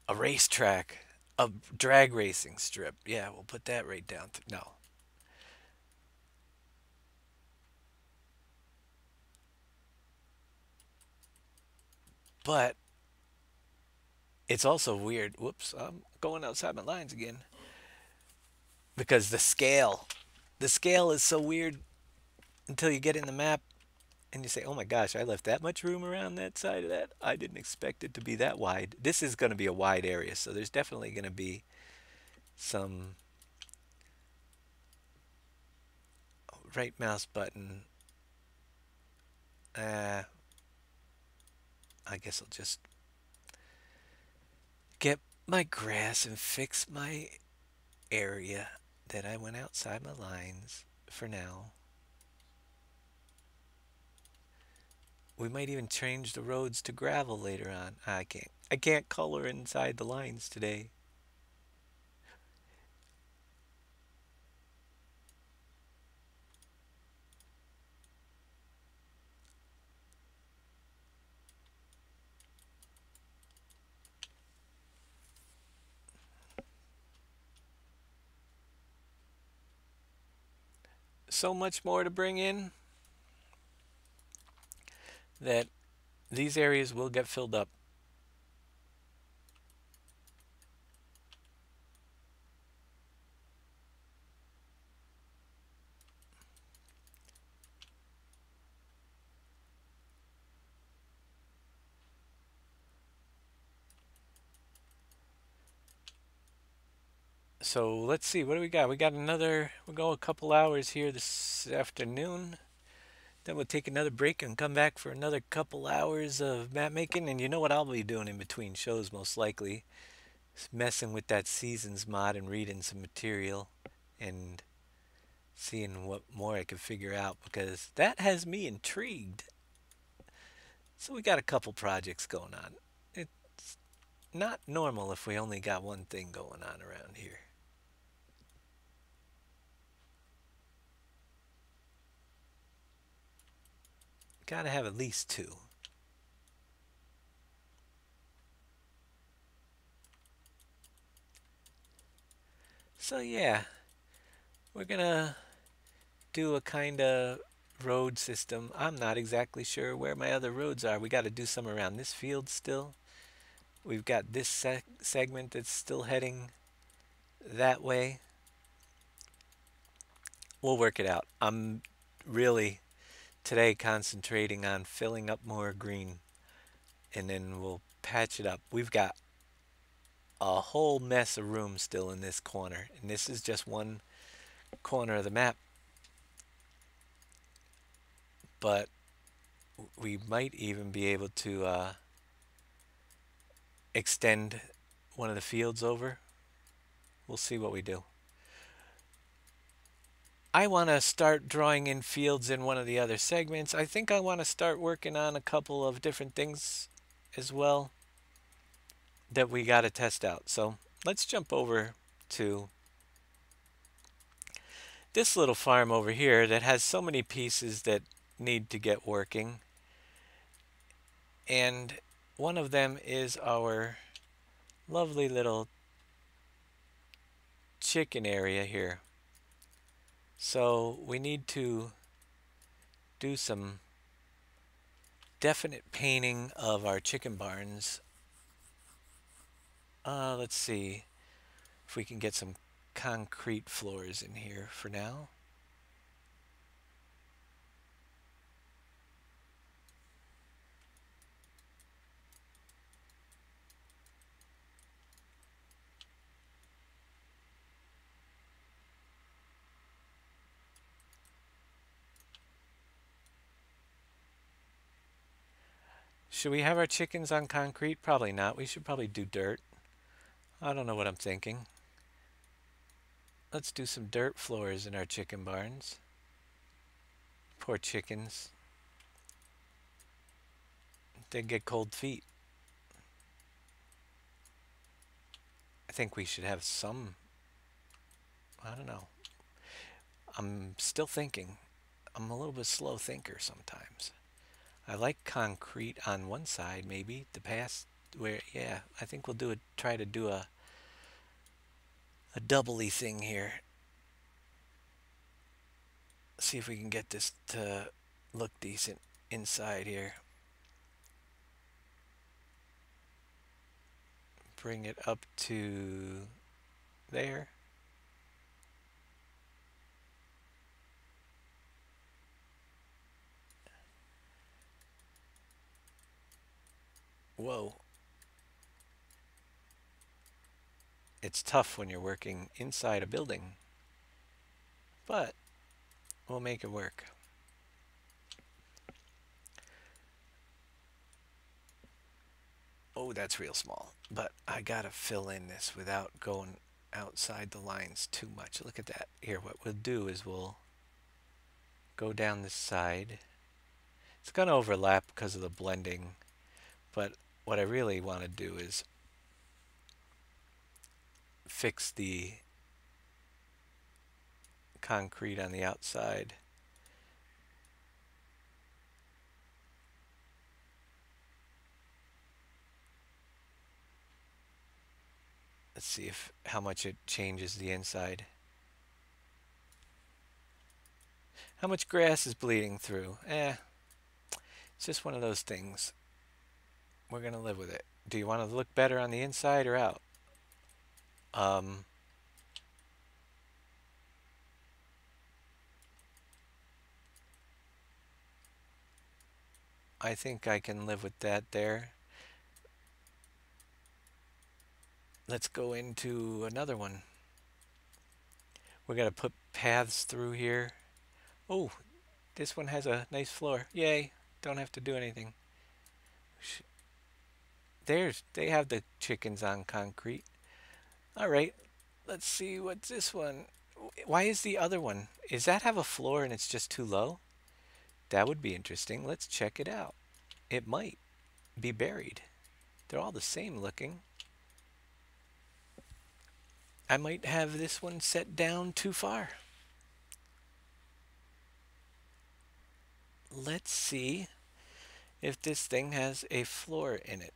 A racetrack, a drag racing strip. Yeah, we'll put that right down. No. But it's also weird. Whoops, I'm going outside my lines again. Because the scale is so weird until you get in the map and you say, oh my gosh, I left that much room around that side of that. I didn't expect it to be that wide. This is going to be a wide area, so there's definitely going to be some right mouse button. I guess I'll just get my grass and fix my area that I went outside my lines for now. We might even change the roads to gravel later on. I can't color inside the lines today. So much more to bring in that these areas will get filled up. So let's see, what do we got? We'll go a couple hours here this afternoon. Then we'll take another break and come back for another couple hours of map making. And you know what I'll be doing in between shows most likely? Is messing with that seasons mod and reading some material and seeing what more I can figure out because that has me intrigued. So we got a couple projects going on. It's not normal if we only got one thing going on around here. Gotta have at least two. So yeah, we're gonna do a kind of road system. I'm not exactly sure where my other roads are. We got to do some around this field still. We've got this segment that's still heading that way. We'll work it out. I'm really today concentrating on filling up more green and then we'll patch it up. We've got a whole mess of room still in this corner, and this is just one corner of the map. But we might even be able to extend one of the fields over. We'll see what we do. I want to start drawing in fields in one of the other segments. I think I want to start working on a couple of different things as well that we got to test out. So let's jump over to this little farm over here that has so many pieces that need to get working. And one of them is our lovely little chicken area here. So we need to do some definite painting of our chicken barns. Let's see if we can get some concrete floors in here for now. Should we have our chickens on concrete? Probably not. We should probably do dirt. I don't know what I'm thinking. Let's do some dirt floors in our chicken barns. Poor chickens. They get cold feet. I think we should have some, I don't know. I'm still thinking. I'm a little bit slow thinker sometimes. I like concrete on one side, maybe the past where, yeah, I think we'll do it. Try to do a doubly thing here. See if we can get this to look decent inside here. Bring it up to there. Whoa. It's tough when you're working inside a building, but we'll make it work. Oh, that's real small, but I gotta fill in this without going outside the lines too much. Look at that. Here, what we'll do is we'll go down this side. It's gonna overlap because of the blending, but what I really want to do is fix the concrete on the outside. Let's see if how much it changes the inside. How much grass is bleeding through? It's just one of those things. We're gonna live with it. Do you want to look better on the inside or out? I think I can live with that there. Let's go into another one. We're gonna put paths through here. Oh, this one has a nice floor. Yay, don't have to do anything. They have the chickens on concrete. All right, let's see what's this one. Why is the other one? Does that have a floor and it's just too low? That would be interesting. Let's check it out. It might be buried. They're all the same looking. I might have this one set down too far. Let's see if this thing has a floor in it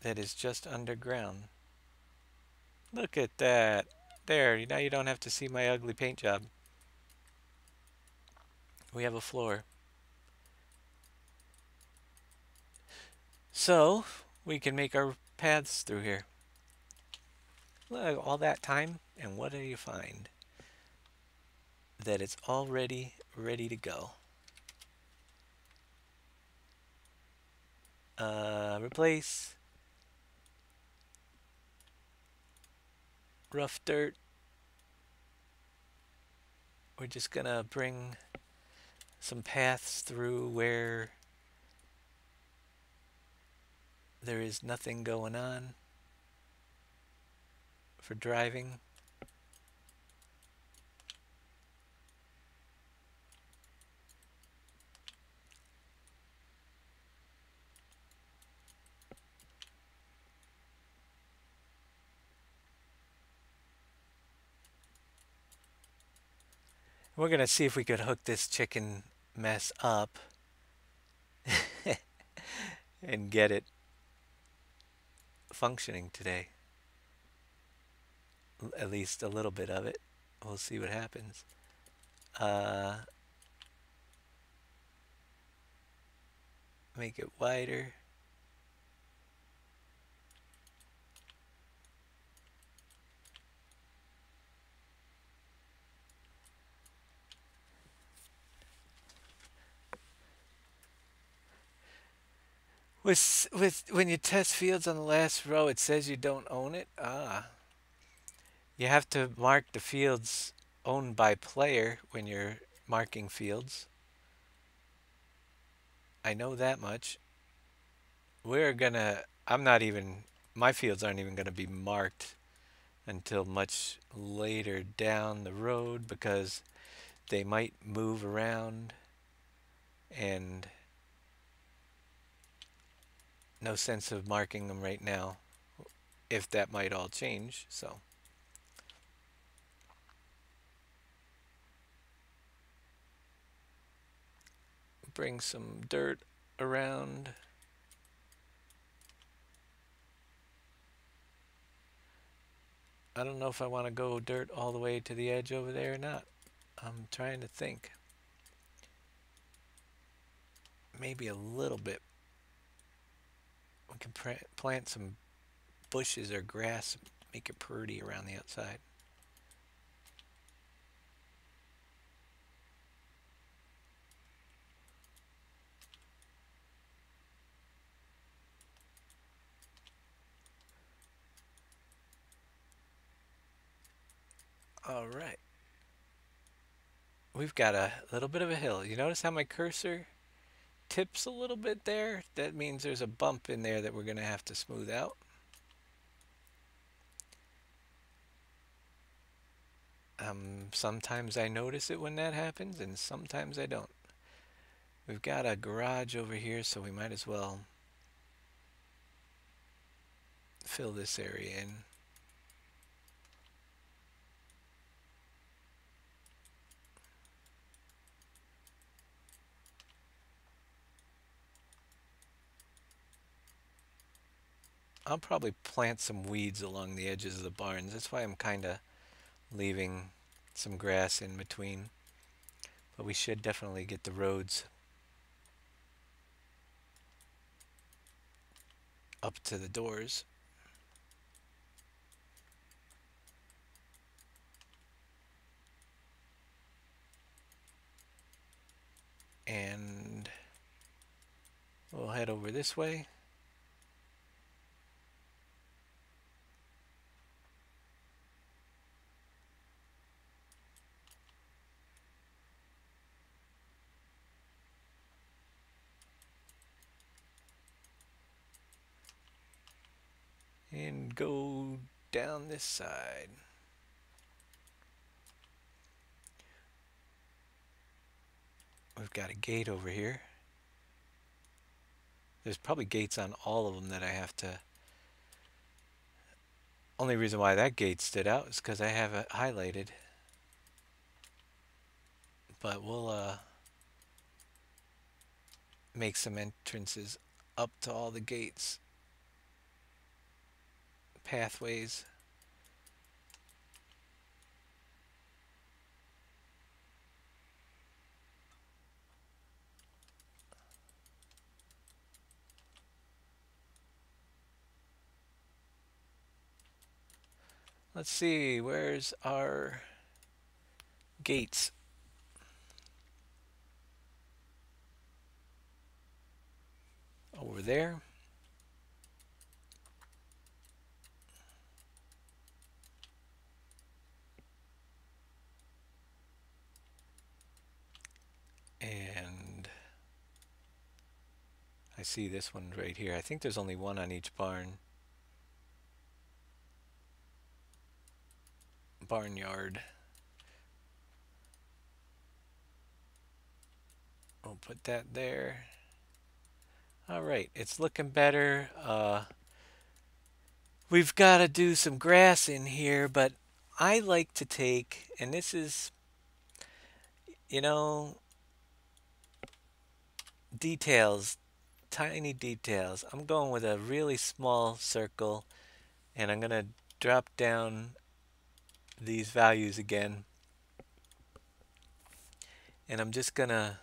that is just underground. Look at that. There, now you don't have to see my ugly paint job. We have a floor. So, we can make our paths through here. Look, all that time, and what do you find? That it's already ready to go. Replace. Rough dirt. We're just gonna bring some paths through where there is nothing going on. for driving. We're gonna see if we could hook this chicken mess up and get it functioning today. At least a little bit of it. We'll see what happens. Uh, make it wider. With when you test fields on the last row, it says you don't own it. Ah, you have to mark the fields owned by player when you're marking fields. I know that much. I'm not even, my fields aren't even gonna be marked until much later down the road because they might move around and no sense of marking them right now if that might all change. So bring some dirt around. I don't know if I want to go dirt all the way to the edge over there or not. I'm trying to think. Maybe a little bit. We can plant some bushes or grass, make it pretty around the outside. All right. We've got a little bit of a hill. You notice how my cursor tips a little bit there? That means there's a bump in there that we're going to have to smooth out. Sometimes I notice it when that happens, and sometimes I don't. We've got a garage over here, so we might as well fill this area in. I'll probably plant some weeds along the edges of the barns. That's why I'm kind of leaving some grass in between. But we should definitely get the roads up to the doors. And we'll head over this way. And go down this side. We've got a gate over here. There's probably gates on all of them that I have to. Only reason why that gate stood out is because I have it highlighted. But we'll make some entrances up to all the gates. Pathways. Let's see, where's our gates? Over there. And I see this one right here. I think there's only one on each barn. barnyard. We'll put that there. All right, it's looking better. We've got to do some grass in here, but I like to take, and this is, you know, details, tiny details. I'm going with a really small circle, and I'm going to drop down these values again. And I'm just going to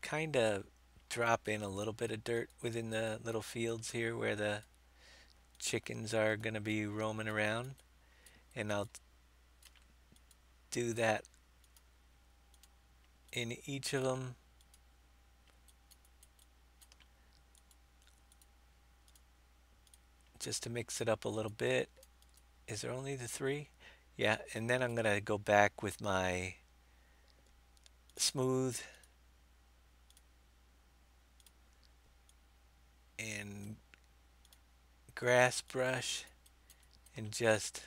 kind of drop in a little bit of dirt within the little fields here where the chickens are going to be roaming around. And I'll do that in each of them. Just to mix it up a little bit. Is there only the three? Yeah, and then I'm going to go back with my smooth and grass brush and just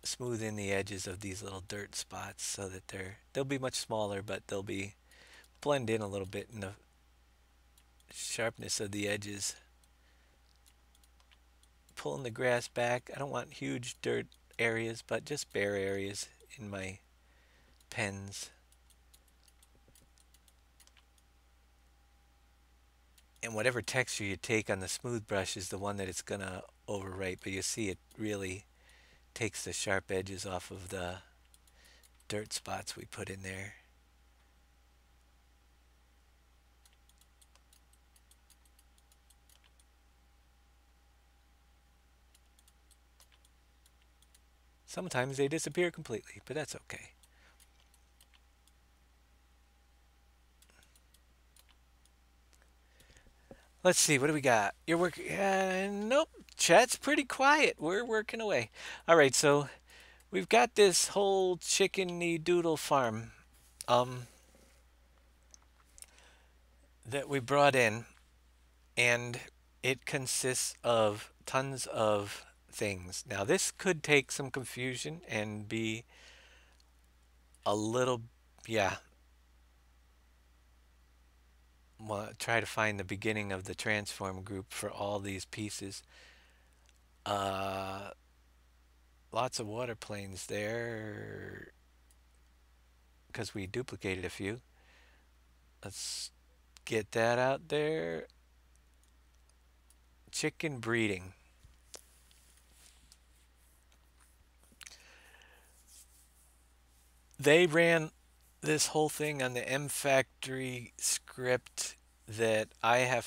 smooth in the edges of these little dirt spots so that they'll be much smaller, but they'll be blend in a little bit in the sharpness of the edges. Pulling the grass back. I don't want huge dirt areas, but just bare areas in my pens. And whatever texture you take on the smooth brush is the one that it's gonna overwrite, but you see it really takes the sharp edges off of the dirt spots we put in there. Sometimes they disappear completely, but that's okay. Let's see, what do we got? You're working. Nope, chat's pretty quiet. We're working away. All right, so we've got this whole chickeny doodle farm um, that we brought in, and it consists of tons of things. Now, this could take some confusion and be a little, yeah. Well, try to find the beginning of the transform group for all these pieces. Uh, Lots of water planes there because we duplicated a few. Let's get that out there. Chicken breeding. They ran this whole thing on the M Factory script that I had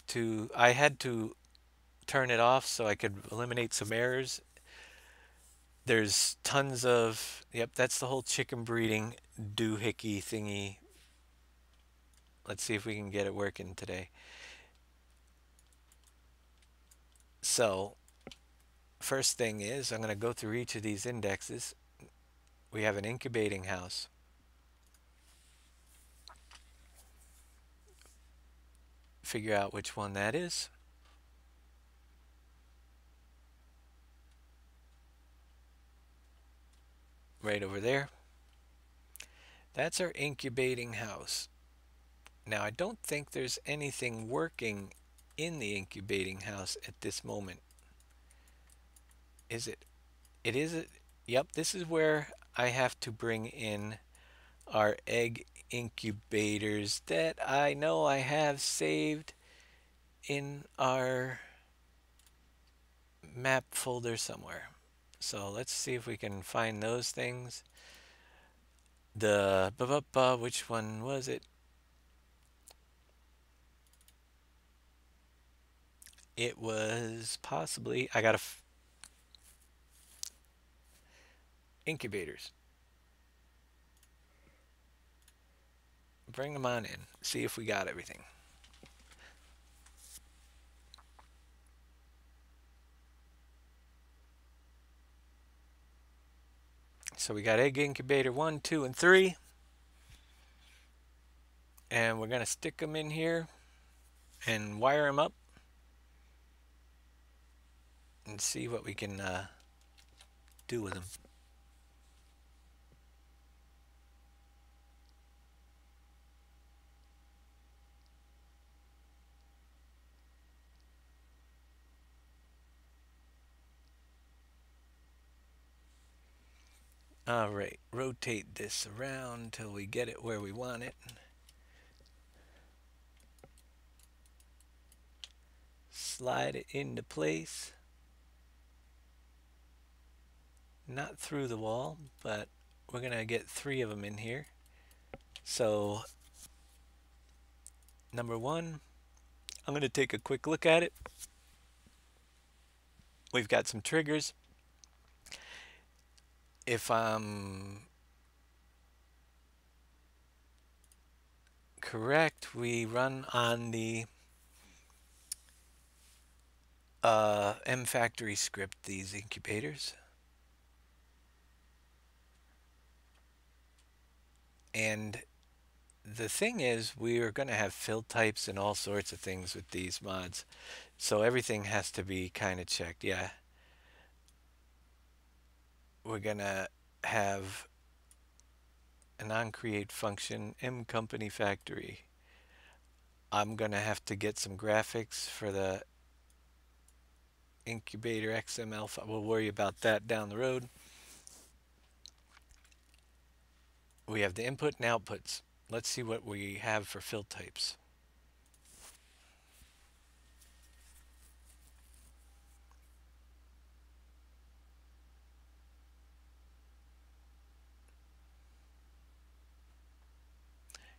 to turn it off so I could eliminate some errors. There's tons of, yep, that's the whole chicken breeding doohickey thingy. Let's see if we can get it working today. So, first thing is I'm going to go through each of these indexes. We have an incubating house. Figure out which one that is. Right over there. That's our incubating house. Now, I don't think there's anything working in the incubating house at this moment. Is it? It is. Yep, this is where I have to bring in our egg incubators that I know I have saved in our map folder somewhere. So let's see if we can find those things. Which one was it? It was possibly, I got incubators. Bring them on in. See if we got everything. So we got egg incubator 1, 2, and 3. And we're going to stick them in here and wire them up. and see what we can do with them. All right, rotate this around till we get it where we want it. Slide it into place. Not through the wall, but we're gonna get 3 of them in here. So number 1, I'm gonna take a quick look at it. We've got some triggers. If I'm correct, we run on the mFactory script, these incubators. And the thing is, we are going to have fill types and all sorts of things with these mods. So everything has to be kind of checked. Yeah. We're going to have an onCreate function, mCompany factory. I'm going to have to get some graphics for the incubator XML. We'll worry about that down the road. We have the input and outputs. Let's see what we have for fill types.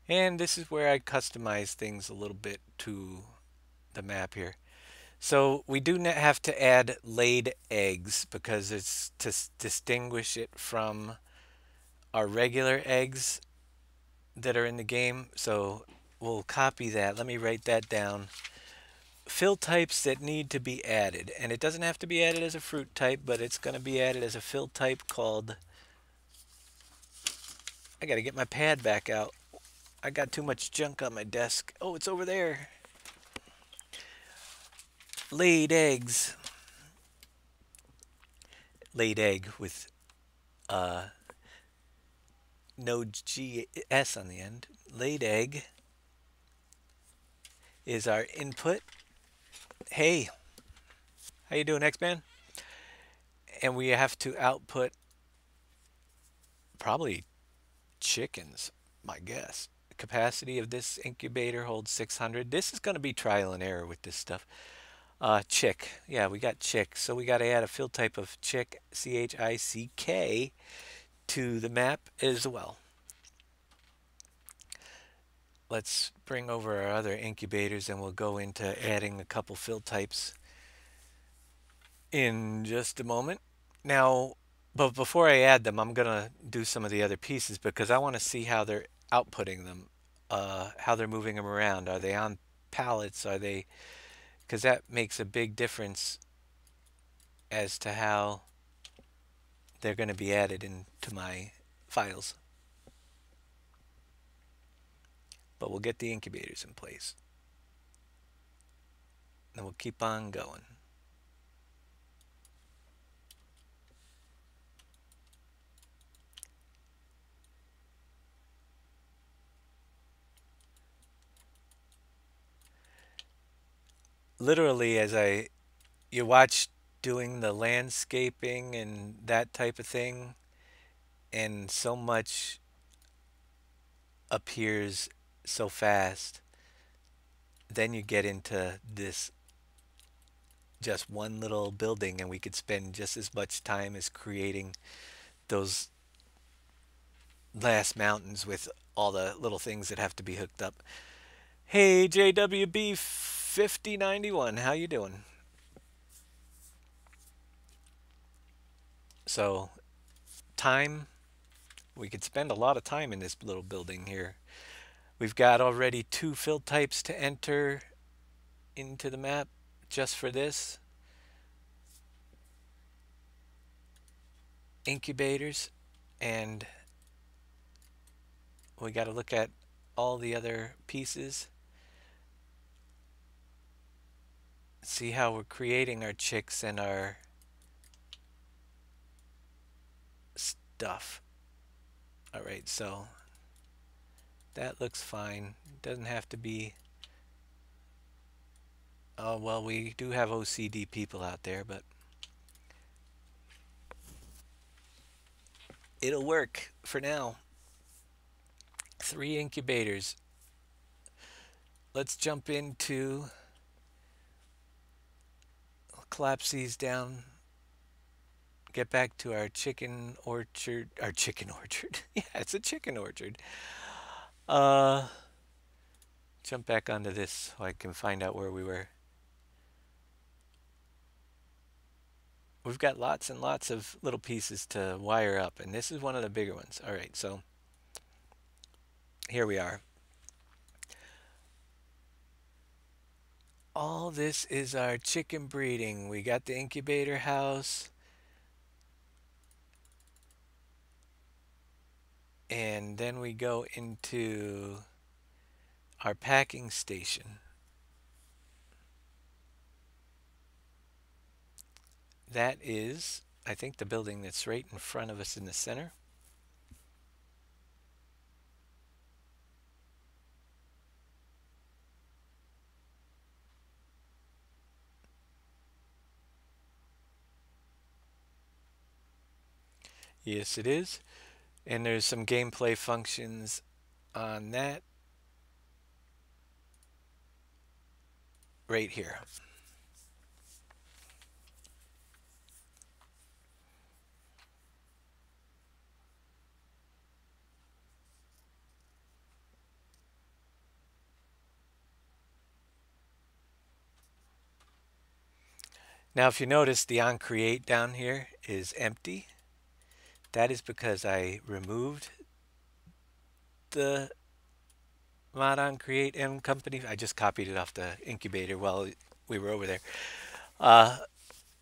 And this is where I customize things a little bit to the map here. So we do have to add laid eggs because it's to distinguish it from our regular eggs that are in the game. So we'll copy that. Let me write that down. Fill types that need to be added. And it doesn't have to be added as a fruit type, but it's going to be added as a fill type called... I got to get my pad back out. I got too much junk on my desk. Oh, it's over there. Laid eggs. Laid egg with no GS on the end. Laid egg is our input. Hey, how you doing, X-Man? And we have to output probably chickens, my guess. The capacity of this incubator holds 600. This is going to be trial and error with this stuff. Chick. Yeah, we got chick. So we got to add a fill type of chick, CHICK, to the map as well. Let's bring over our other incubators and we'll go into adding a couple fill types in just a moment. Now, but before I add them, I'm going to do some of the other pieces because I want to see how they're outputting them, how they're moving them around. Are they on pallets? Are they... Because that makes a big difference as to how they're going to be added into my files. But we'll get the incubators in place. And we'll keep on going. Literally, as you watch doing the landscaping and that type of thing, and so much appears so fast, then you get into this just one little building and we could spend just as much time as creating those last mountains with all the little things that have to be hooked up. Hey, JWB 5091, how you doing? So, time, we could spend a lot of time in this little building here. We've got already 2 fill types to enter into the map just for this. Incubators, and we got to look at all the other pieces. see how we're creating our chicks and our stuff. All right, so that looks fine. Doesn't have to be. Oh, well, we do have OCD people out there, but it'll work for now. 3 incubators. Let's jump into, collapse these down, get back to our chicken orchard. Our chicken orchard. Yeah, it's a chicken orchard. Uh, Jump back onto this so I can find out where we were. We've got lots and lots of little pieces to wire up, and this is one of the bigger ones. All right, so here we are. All this is our chicken breeding. We got the incubator house, and then we go into our packing station. That is, I think, the building that's right in front of us in the center. Yes, it is. And there's some gameplay functions on that right here. Now, if you notice, the onCreate down here is empty. That is because I removed the mod onCreate M company. I just copied it off the incubator while we were over there.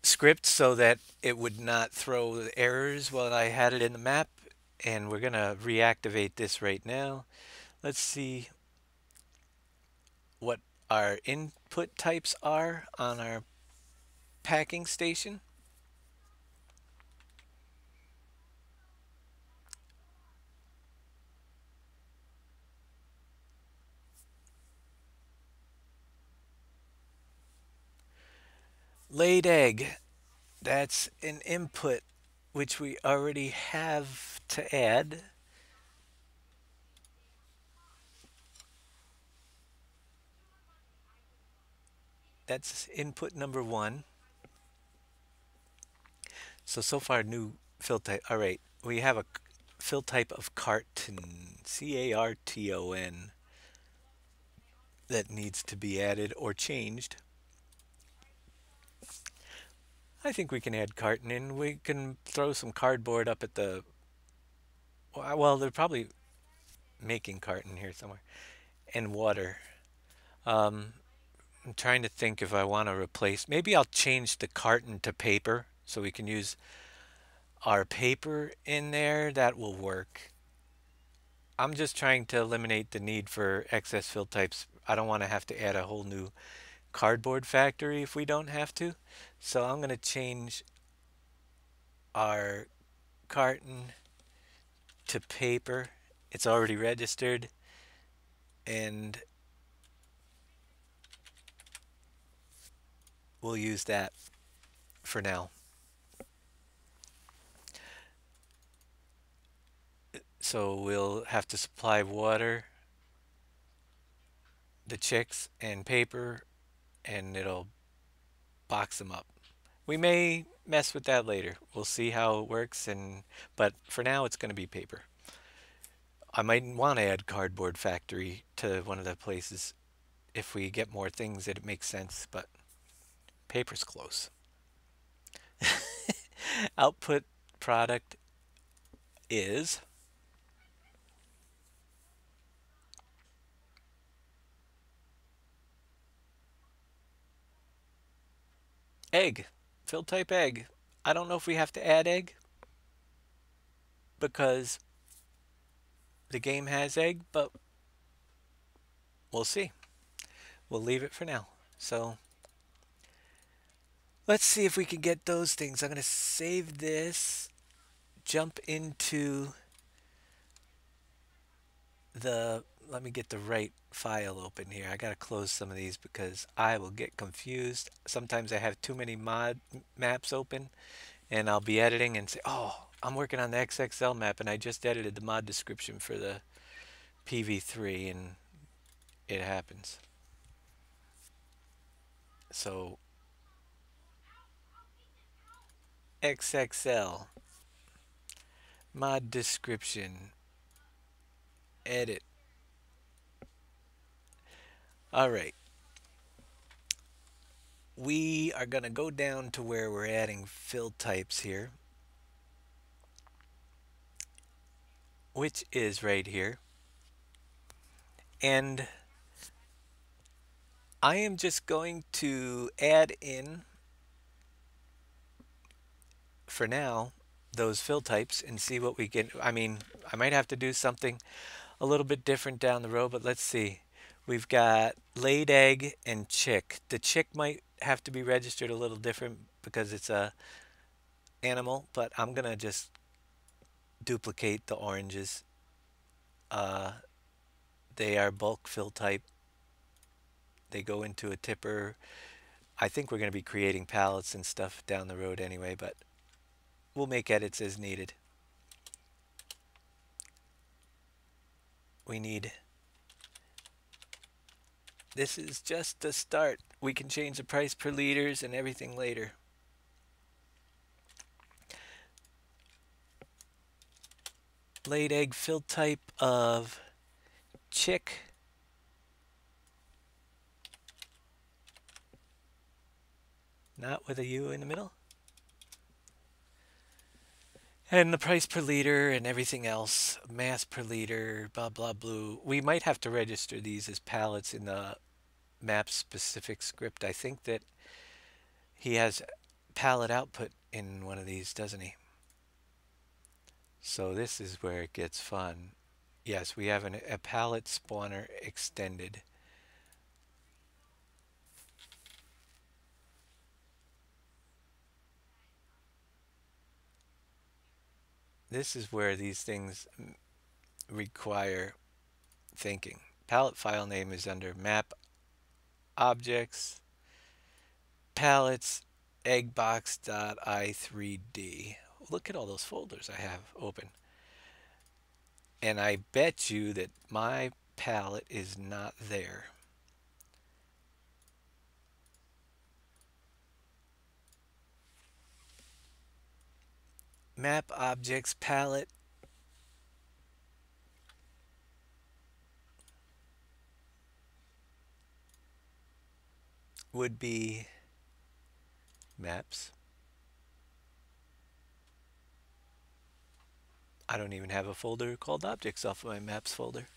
Script so that it would not throw errors while I had it in the map. And we're going to reactivate this right now. Let's see what our input types are on our packing station. Laid egg, that's an input which we already have to add. That's input number 1. So far new fill type. All right, we have a fill type of carton, C-A-R-T-O-N, that needs to be added or changed. I think we can add carton in. We can throw some cardboard up at the, well, they're probably making carton here somewhere. And water. Um, I'm trying to think if I want to replace, maybe I'll change the carton to paper so we can use our paper in there. That will work. I'm just trying to eliminate the need for excess fill types. I don't want to have to add a whole new cardboard factory if we don't have to. So I'm going to change our carton to paper. It's already registered, and we'll use that for now. So we'll have to supply water, the chicks, and paper, and it'll box them up. We may mess with that later. We'll see how it works, but for now it's going to be paper. I might want to add cardboard factory to one of the places if we get more things that it makes sense, but paper's close. Output product is egg, fill type egg. I don't know if we have to add egg because the game has egg, but we'll see. We'll leave it for now. So Let's see if we can get those things. I'm going to save this, jump into the, let me get the right file open here. I gotta close some of these because I will get confused. Sometimes I have too many mod maps open and I'll be editing and say, oh, I'm working on the XXL map and I just edited the mod description for the PV3 and it happens. So XXL, mod description, edit. All right, we are gonna go down to where we're adding fill types here, which is right here. And I am just going to add in, for now, those fill types and see what we get. I mean, I might have to do something a little bit different down the road, but let's see. We've got laid egg and chick. The chick might have to be registered a little different because it's a animal, but I'm gonna just duplicate the oranges. Uh, they are bulk fill type. They go into a tipper. I think we're gonna be creating pallets and stuff down the road anyway, but we'll make edits as needed. We need, this is just the start. We can change the price per liters and everything later. Laid egg fill type of chick. Not with a U in the middle. And the price per liter and everything else, mass per liter, blah blah blue. We might have to register these as pallets in the map specific script. I think that he has pallet output in one of these, doesn't he? So this is where it gets fun. Yes, we have a pallet spawner extended. This is where these things require thinking. Palette file name is under map objects, palettes, eggbox.i3d. Look at all those folders I have open. And I bet you that my palette is not there. Map objects palette would be maps. I don't even have a folder called objects off of my maps folder.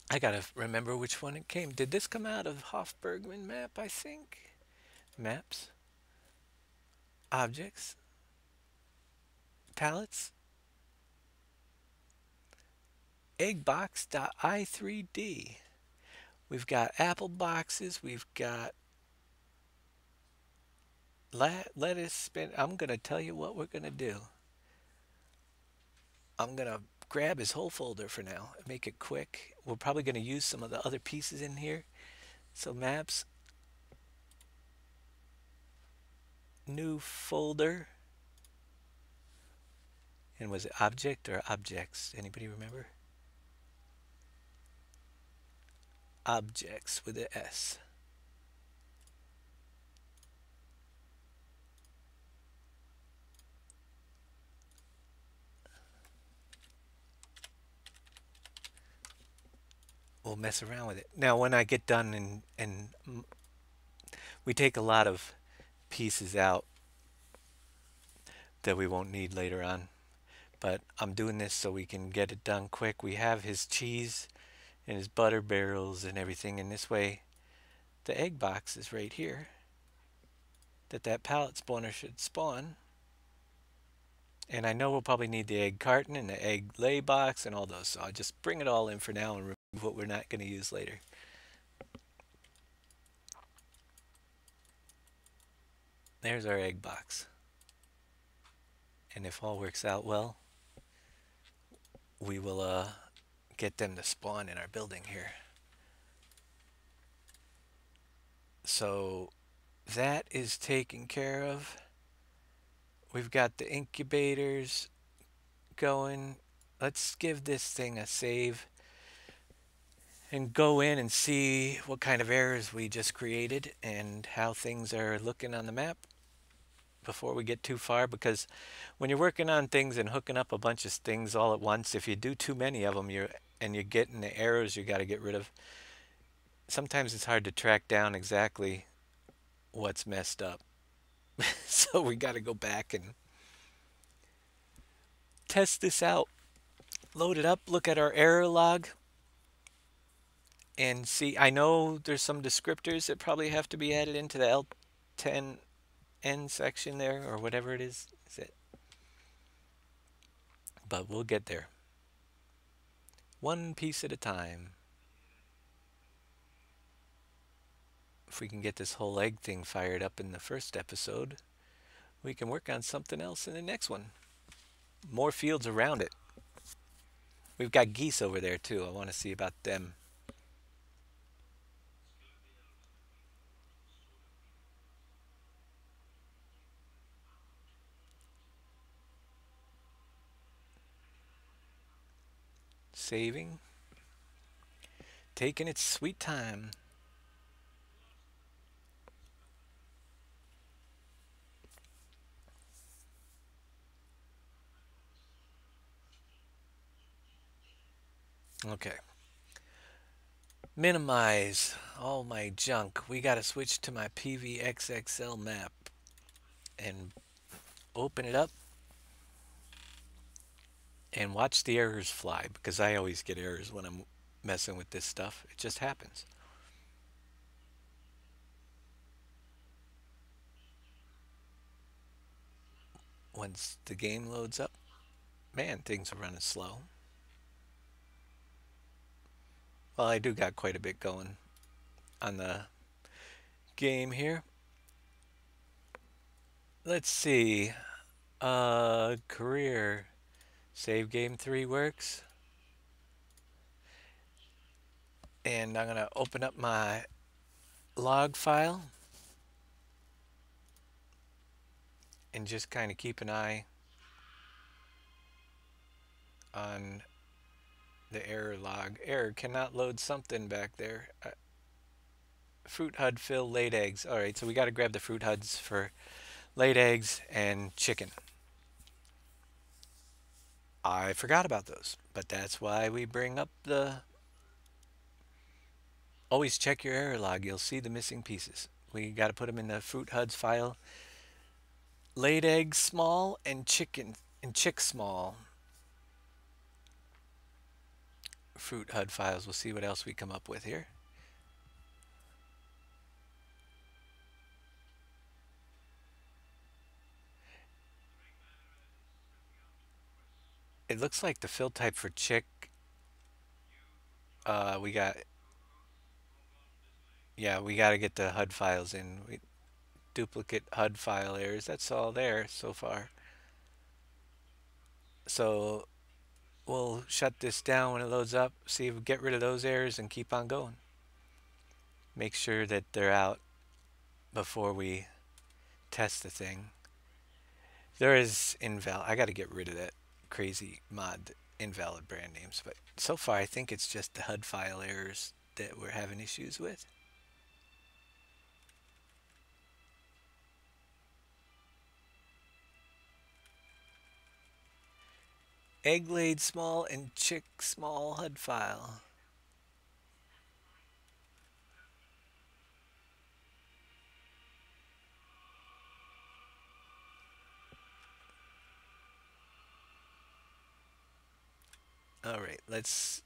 I gotta remember which one it came. Did this come out of Hofbergman map, I think? Maps, objects, palettes, eggbox.i3d. We've got apple boxes, we've got lettuce spin. I'm gonna tell you what we're gonna do. I'm gonna grab his whole folder for now and make it quick. We're probably gonna use some of the other pieces in here. So maps, new folder. And was it object or objects? Anybody remember? Objects with an S. We'll mess around with it. Now when I get done and we take a lot of pieces out that we won't need later on. But I'm doing this so we can get it done quick. We have his cheese and his butter barrels and everything, and this way the egg box is right here that pallet spawner should spawn. And I know we'll probably need the egg carton and the egg lay box and all those, so I'll just bring it all in for now and remove what we're not going to use later. There's our egg box. And if all works out well, we will get them to spawn in our building here. So that is taken care of. We've got the incubators going. Let's give this thing a save and go in and see what kind of errors we just created and how things are looking on the map before we get too far, because when you're working on things and hooking up a bunch of things all at once, if you do too many of them, you're getting the errors you got to get rid of. Sometimes it's hard to track down exactly what's messed up. So we got to go back and test this out. Load it up, look at our error log, and see. I know there's some descriptors that probably have to be added into the L10N section there, or whatever it is. Is it? But we'll get there. One piece at a time. If we can get this whole egg thing fired up in the first episode, we can work on something else in the next one. More fields around it. We've got geese over there too. I want to see about them. Saving. Taking its sweet time. Okay. Minimize all my junk. We gotta switch to my PVXXL map and open it up and watch the errors fly, because I always get errors when I'm messing with this stuff. It just happens. Once the game loads up, man, things are running slow. Well, I do got quite a bit going on the game here. Let's see. Career. Save game 3 works. And I'm going to open up my log file and just kind of keep an eye on the error log. Error cannot load something back there. Fruit hud fill laid eggs. All right, so we got to grab the fruit huds for laid eggs and chicken. I forgot about those, but that's why we bring up the... Always check your error log. You'll see the missing pieces. We got to put them in the fruit huds file. Laid eggs small and chick small. Fruit hud files. We'll see what else we come up with here. It looks like the fill type for chick, we got, yeah, we got to get the HUD files in. Duplicate HUD file errors. That's all there so far. So we'll shut this down when it loads up, see if we get rid of those errors and keep on going. Make sure that they're out before we test the thing. There is invalid. I got to get rid of that crazy mod invalid brand names, but so far I think it's just the HUD file errors that we're having issues with. Egg laid small and chick small HUD file. All right, let's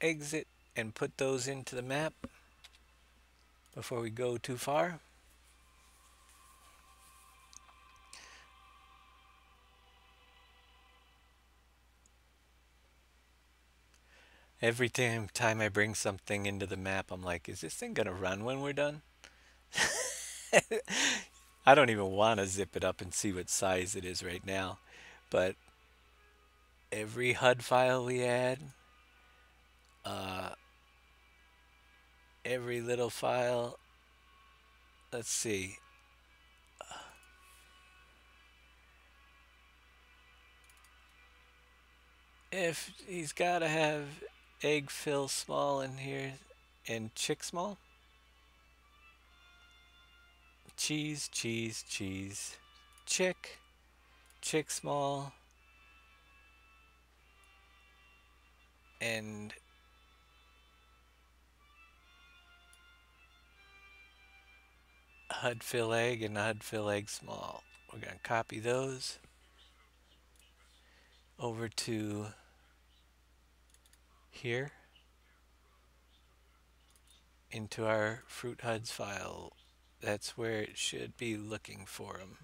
exit and put those into the map before we go too far. Every time I bring something into the map, I'm like, is this thing gonna run when we're done? I don't even want to zip it up and see what size it is right now. But every HUD file we add, uh, every little file, let's see. If he's got to have egg fill small in here and chick small, cheese, cheese, cheese, chick, chick small, and HUD fill egg and HUD fill egg small. We're going to copy those over to here into our fruit HUDs file. That's where it should be looking for them.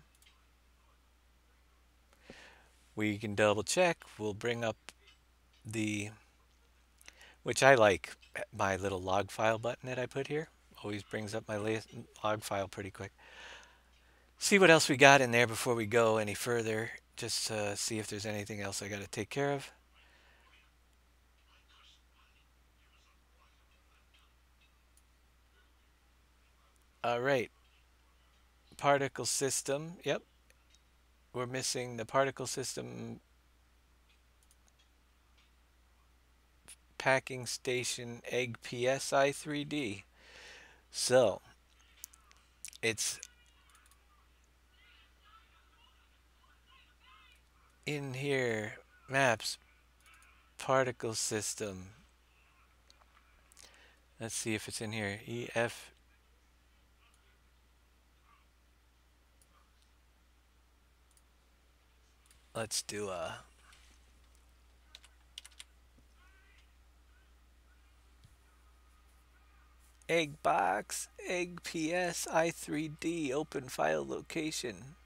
We can double check. We'll bring up the, which I like, my little log file button that I put here. Always brings up my log file pretty quick. See what else we got in there before we go any further. Just see if there's anything else I got to take care of. All right, particle system. Yep, we're missing the particle system packing station egg PSI 3D. So it's in here, maps, particle system. Let's see if it's in here. EF. Let's do a egg box, egg PS i3D, open file location.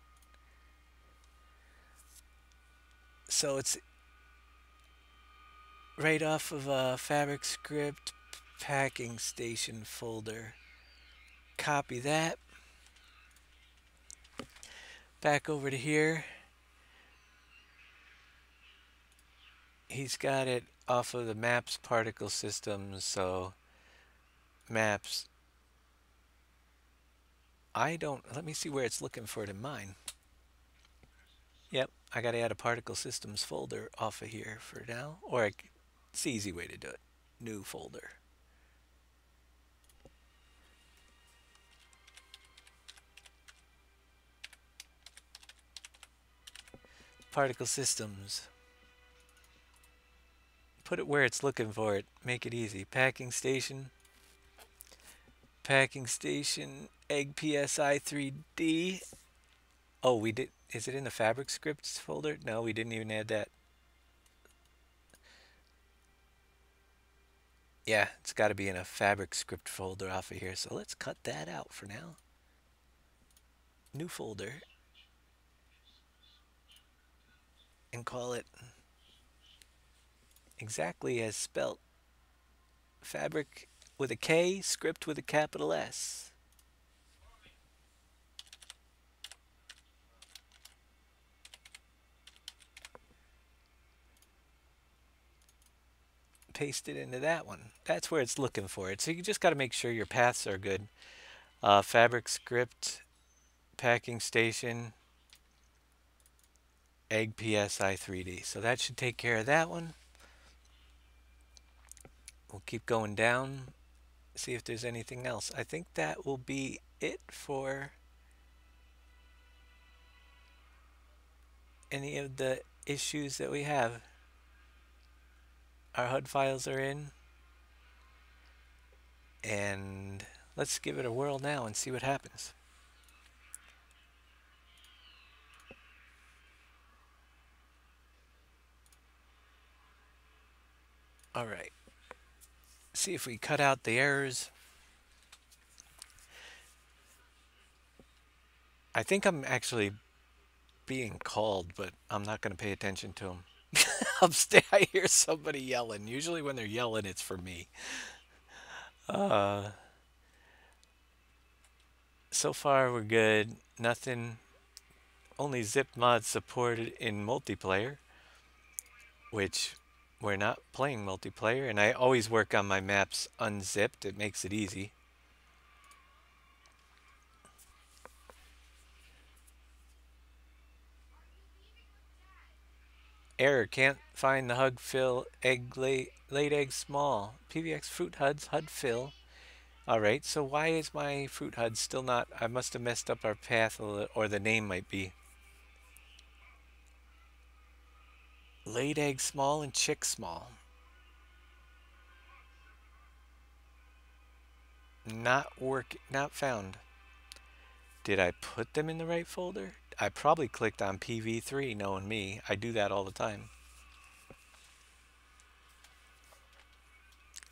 So it's right off of a fabric script packing station folder. Copy that. Back over to here. He's got it off of the maps particle systems, so maps. I don't, let me see where it's looking for it in mine. Yep, I gotta add a particle systems folder off of here for now, or it's the easy way to do it. New folder. Particle systems. Put it where it's looking for it. Make it easy. Packing station. Packing station. Egg PSI 3D. Oh, we did. Is it in the fabric scripts folder? No, we didn't even add that. Yeah, it's got to be in a fabric script folder off of here. So let's cut that out for now. New folder. And call it exactly as spelt. Fabric with a K, script with a capital S. Paste it into that one. That's where it's looking for it. So you just got to make sure your paths are good. Fabric script, packing station, egg PSI 3D. So that should take care of that one. We'll keep going down, see if there's anything else. I think that will be it for any of the issues that we have. Our HUD files are in. And let's give it a whirl now and see what happens. All right. See if we cut out the errors. I think I'm actually being called, but I'm not going to pay attention to them. Upstairs, I hear somebody yelling. Usually when they're yelling, it's for me. Uh, So far, we're good. Nothing, only zip mods supported in multiplayer, which we're not playing multiplayer, and I always work on my maps unzipped. It makes it easy. Error, can't find the hug fill egg laid egg small. PVX fruit HUDs HUD fill. Alright, so why is my fruit HUD still not? I must have messed up our path a little, or the name might be. Laid egg small and chick small. Not found. Did I put them in the right folder? I probably clicked on PV3, knowing me. I do that all the time.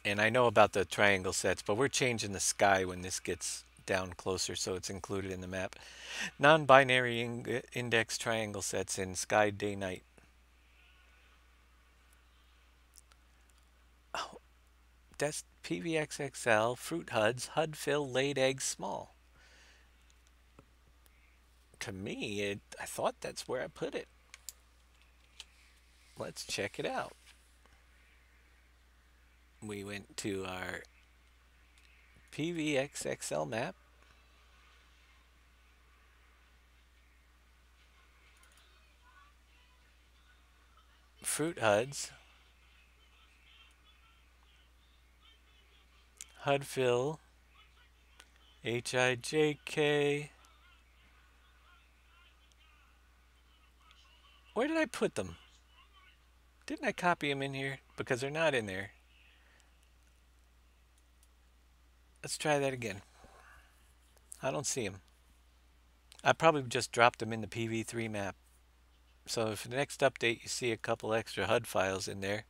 And I know about the triangle sets, but we're changing the sky when this gets down closer, so it's included in the map. Non-binary index triangle sets in sky, day, night. Oh, that's PVXXL, fruit HUDs, HUD fill, laid egg small. To me, I thought that's where I put it. Let's check it out. We went to our PVXXL map. Fruit HUDs. HUD fill. HIJK. Where did I put them? Didn't I copy them in here? Because they're not in there. Let's try that again. I don't see them. I probably just dropped them in the PV3 map. So if the next update you see a couple extra HUD files in there.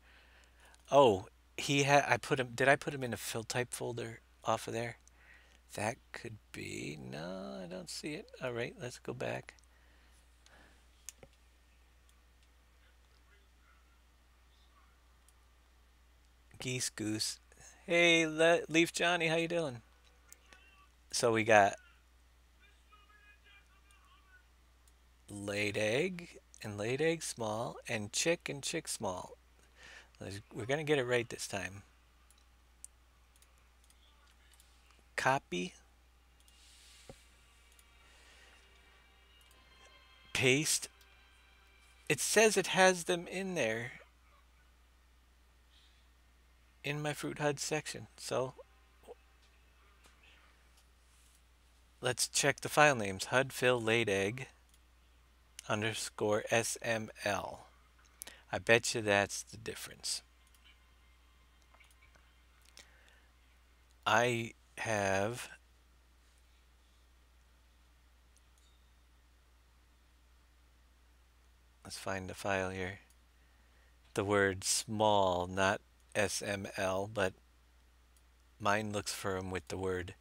Oh, I put him. Did I put him in a fill type folder off of there? That could be. No, I don't see it. All right, let's go back. Geese Goose. Hey, Leaf Johnny, how you doing? So we got laid egg and laid egg small and chick small. We're gonna get it right this time. Copy, paste. It says it has them in there in my fruit HUD section. So let's check the file names. HUD fill laid egg underscore SML. I bet you that's the difference. I have let's find the file here. The word small, not SML, but mine looks for them with the word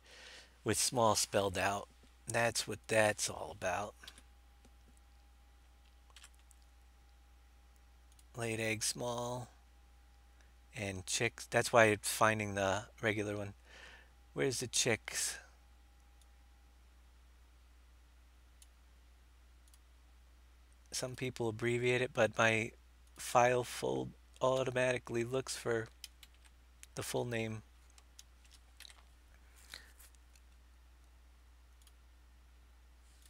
with small spelled out. That's what that's all about. Laid egg small and chicks. That's why it's finding the regular one. Where's the chicks? Some people abbreviate it, but my file full automatically looks for the full name.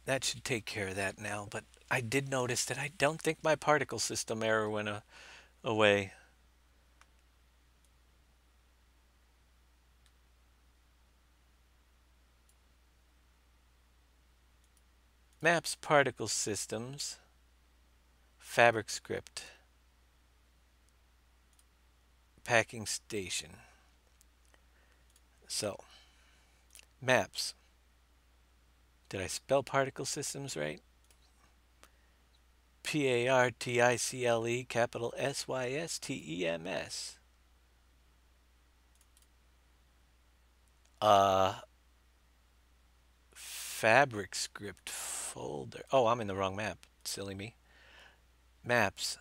That should take care of that now, but I did notice that I don't think my particle system error went away. Maps particle systems, fabric script, packing station. So, maps. Did I spell particle systems right? PARTICLE capital SYSTEMS. Fabric script folder. Oh, I'm in the wrong map. Silly me. Maps.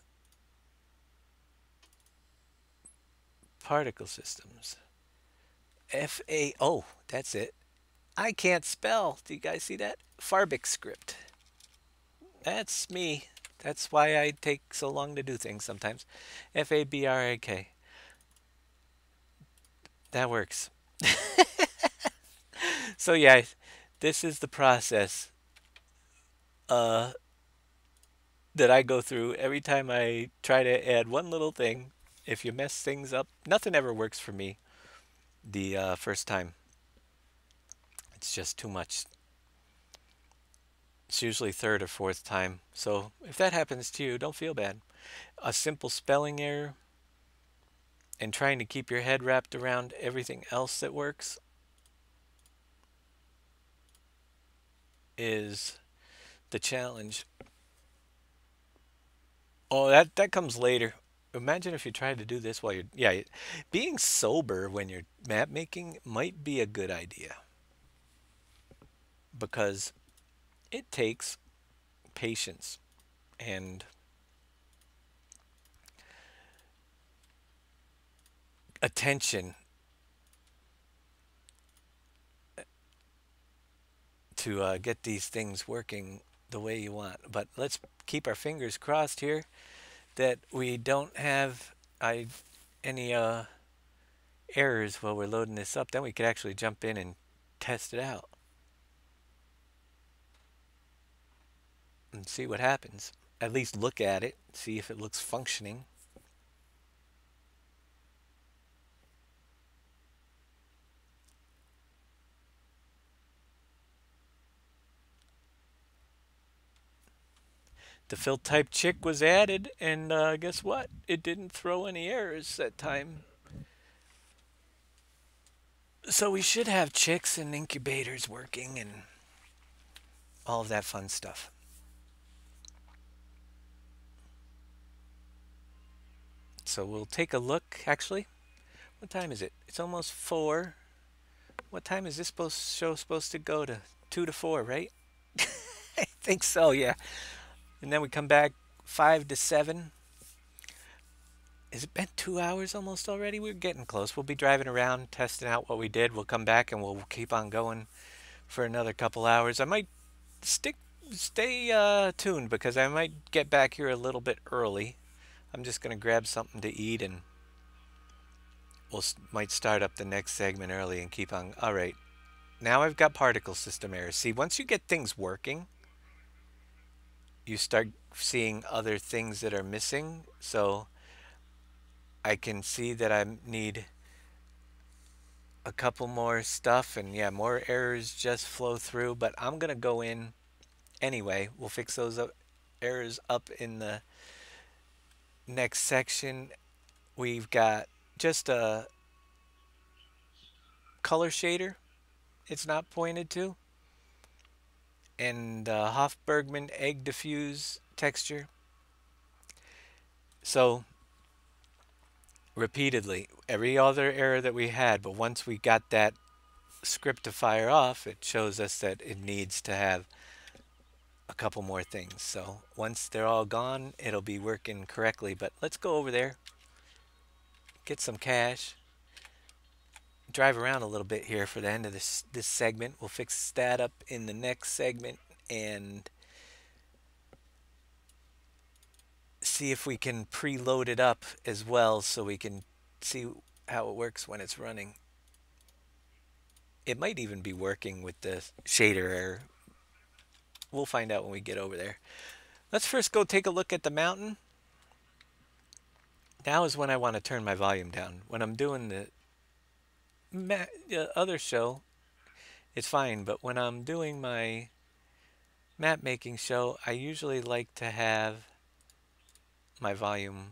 Particle systems. FA. Oh, that's it. I can't spell. Do you guys see that? Farbic script. That's me. That's why I take so long to do things sometimes. Fabrak. That works. So yeah, this is the process uh, that I go through every time I try to add one little thing. If you mess things up, nothing ever works for me the first time. It's just too much. It's usually third or fourth time. So if that happens to you, don't feel bad. A simple spelling error and trying to keep your head wrapped around everything else that works is the challenge. Oh, that comes later. Imagine if you tried to do this while you're yeah, being sober when you're map making might be a good idea because it takes patience and attention to get these things working the way you want. But let's keep our fingers crossed here that we don't have any errors while we're loading this up. Then we could actually jump in and test it out and see what happens. At least look at it, see if it looks functioning. The fill type chick was added, and guess what? It didn't throw any errors that time. So we should have chicks and incubators working and all of that fun stuff. So we'll take a look. Actually, what time is it? It's almost 4. What time is this show supposed to go to? 2 to 4, right? I think so, yeah. And then we come back 5 to 7. Has it been 2 hours almost already? We're getting close. We'll be driving around, testing out what we did. We'll come back and we'll keep on going for another couple hours. I might stay tuned because I might get back here a little bit early. I'm just gonna grab something to eat and we'll might start up the next segment early and keep on. All right, now I've got particle system errors. See, once you get things working, you start seeing other things that are missing. So I can see that I need a couple more stuff, and yeah, more errors just flow through. But I'm gonna go in anyway. We'll fix those errors up in the next section. We've got just a color shader. It's not pointed to, and Hofbergman egg diffuse texture. So repeatedly, every other error that we had, but once we got that script to fire off, it shows us that it needs to have a couple more things. So once they're all gone, it'll be working correctly. But let's go over there, get some cash, drive around a little bit here for the end of this segment. We'll fix that up in the next segment and see if we can preload it up as well so we can see how it works when it's running. It might even be working with the shader error. We'll find out when we get over there. Let's first go take a look at the mountain. Now is when I want to turn my volume down. When I'm doing the other show, it's fine, but when I'm doing my map making show, I usually like to have my volume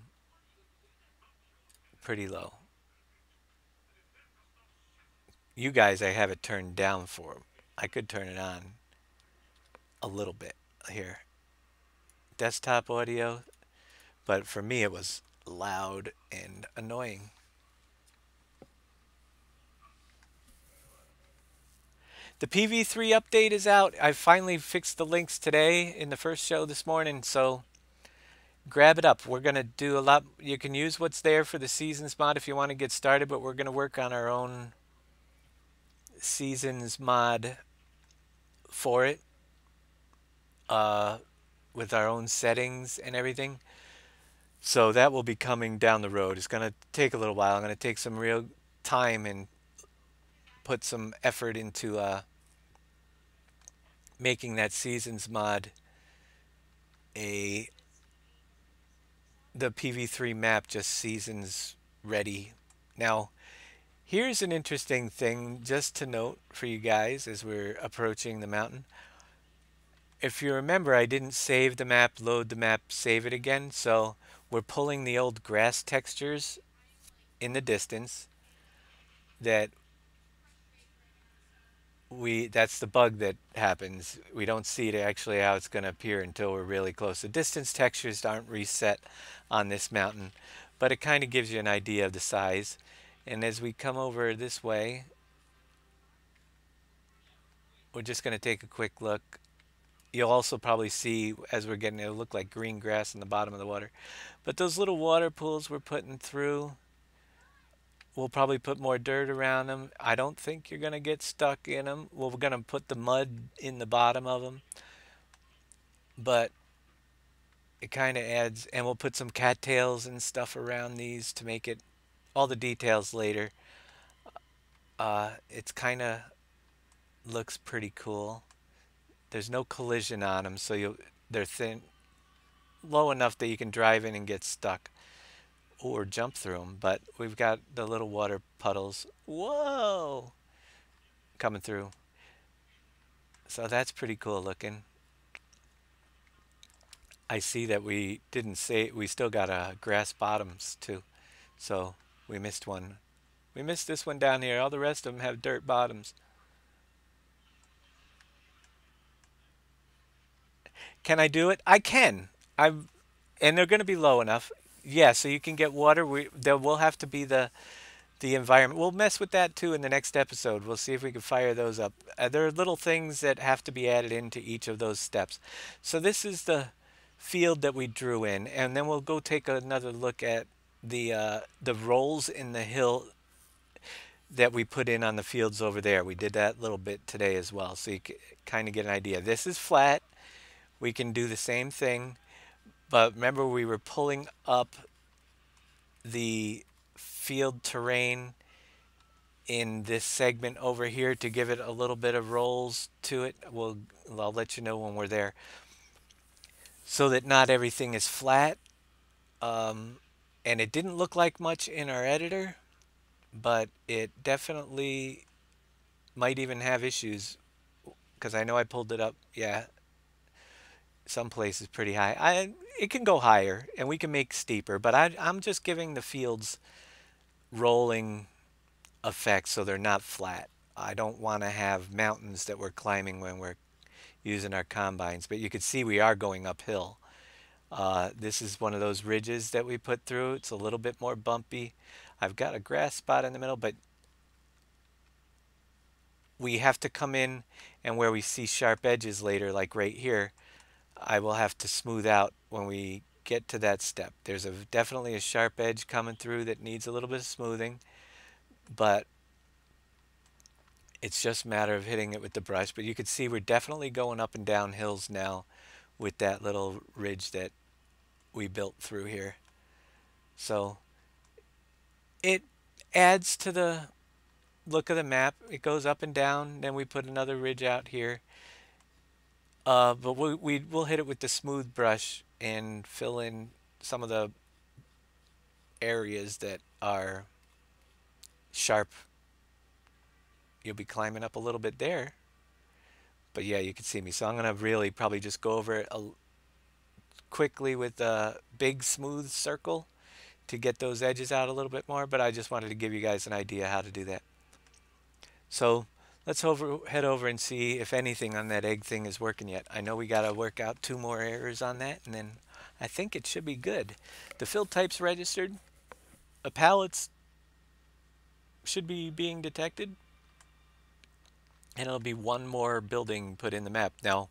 pretty low. You guys, I have it turned down for. I could turn it on a little bit here. Desktop audio, but for me it was loud and annoying. The PV3 update is out. I finally fixed the links today in the first show this morning, so grab it up. We're going to do a lot. You can use what's there for the seasons mod if you want to get started, but we're going to work on our own seasons mod for it, uh, with our own settings and everything. So that will be coming down the road. It's going to take a little while. I'm going to take some real time and put some effort into making that seasons mod a the PV3 map just seasons ready. Now, here's an interesting thing just to note for you guys as we're approaching the mountain. If you remember, I didn't save the map, load the map, save it again. So we're pulling the old grass textures in the distance that that's the bug that happens. We don't see it actually how it's going to appear until we're really close. The distance textures aren't reset on this mountain, but it kind of gives you an idea of the size. And as we come over this way, we're just going to take a quick look. You'll also probably see as we're getting, it'll look like green grass in the bottom of the water. But those little water pools we're putting through, we'll probably put more dirt around them. I don't think you're going to get stuck in them. Well, we're going to put the mud in the bottom of them. But it kind of adds, and we'll put some cattails and stuff around these to make it all the details later. It's kind of looks pretty cool. There's no collision on them, so they're thin, low enough that you can drive in and get stuck or jump through them. But we've got the little water puddles. Whoa! Coming through. So that's pretty cool looking. I see that we didn't say we still got grass bottoms too. So we missed one. We missed this one down here. All the rest of them have dirt bottoms. Can I do it? I can. I'm, and they're going to be low enough. Yeah, so you can get water. There will have to be the environment. We'll mess with that too in the next episode. We'll see if we can fire those up. There are little things that have to be added into each of those steps. So this is the field that we drew in, and then we'll go take another look at the rolls in the hill that we put in on the fields over there. We did that little bit today as well, so you can kind of get an idea. This is flat. We can do the same thing, but remember we were pulling up the field terrain in this segment over here to give it a little bit of rolls to it. I'll let you know when we're there, so that not everything is flat. Um, and it didn't look like much in our editor, but it definitely might even have issues because I know I pulled it up. Yeah, some places pretty high. It can go higher and we can make steeper, but I'm just giving the fields rolling effects so they're not flat. I don't want to have mountains that we're climbing when we're using our combines, but you can see we are going uphill. This is one of those ridges that we put through. It's a little bit more bumpy. I've got a grass spot in the middle, but we have to come in, and where we see sharp edges later, like right here, I will have to smooth out when we get to that step. There's definitely a sharp edge coming through that needs a little bit of smoothing, but it's just a matter of hitting it with the brush. But you can see we're definitely going up and down hills now with that little ridge that we built through here. So it adds to the look of the map. It goes up and down. Then we put another ridge out here. But we'll hit it with the smooth brush and fill in some of the areas that are sharp. You'll be climbing up a little bit there. But yeah, you can see me. So I'm going to really probably just go over it quickly with a big smooth circle to get those edges out a little bit more. But I just wanted to give you guys an idea how to do that. So let's head over and see if anything on that egg thing is working yet. I know we got to work out 2 more errors on that, and then I think it should be good. The field type's registered. A pallets should be being detected. And it'll be 1 more building put in the map. Now,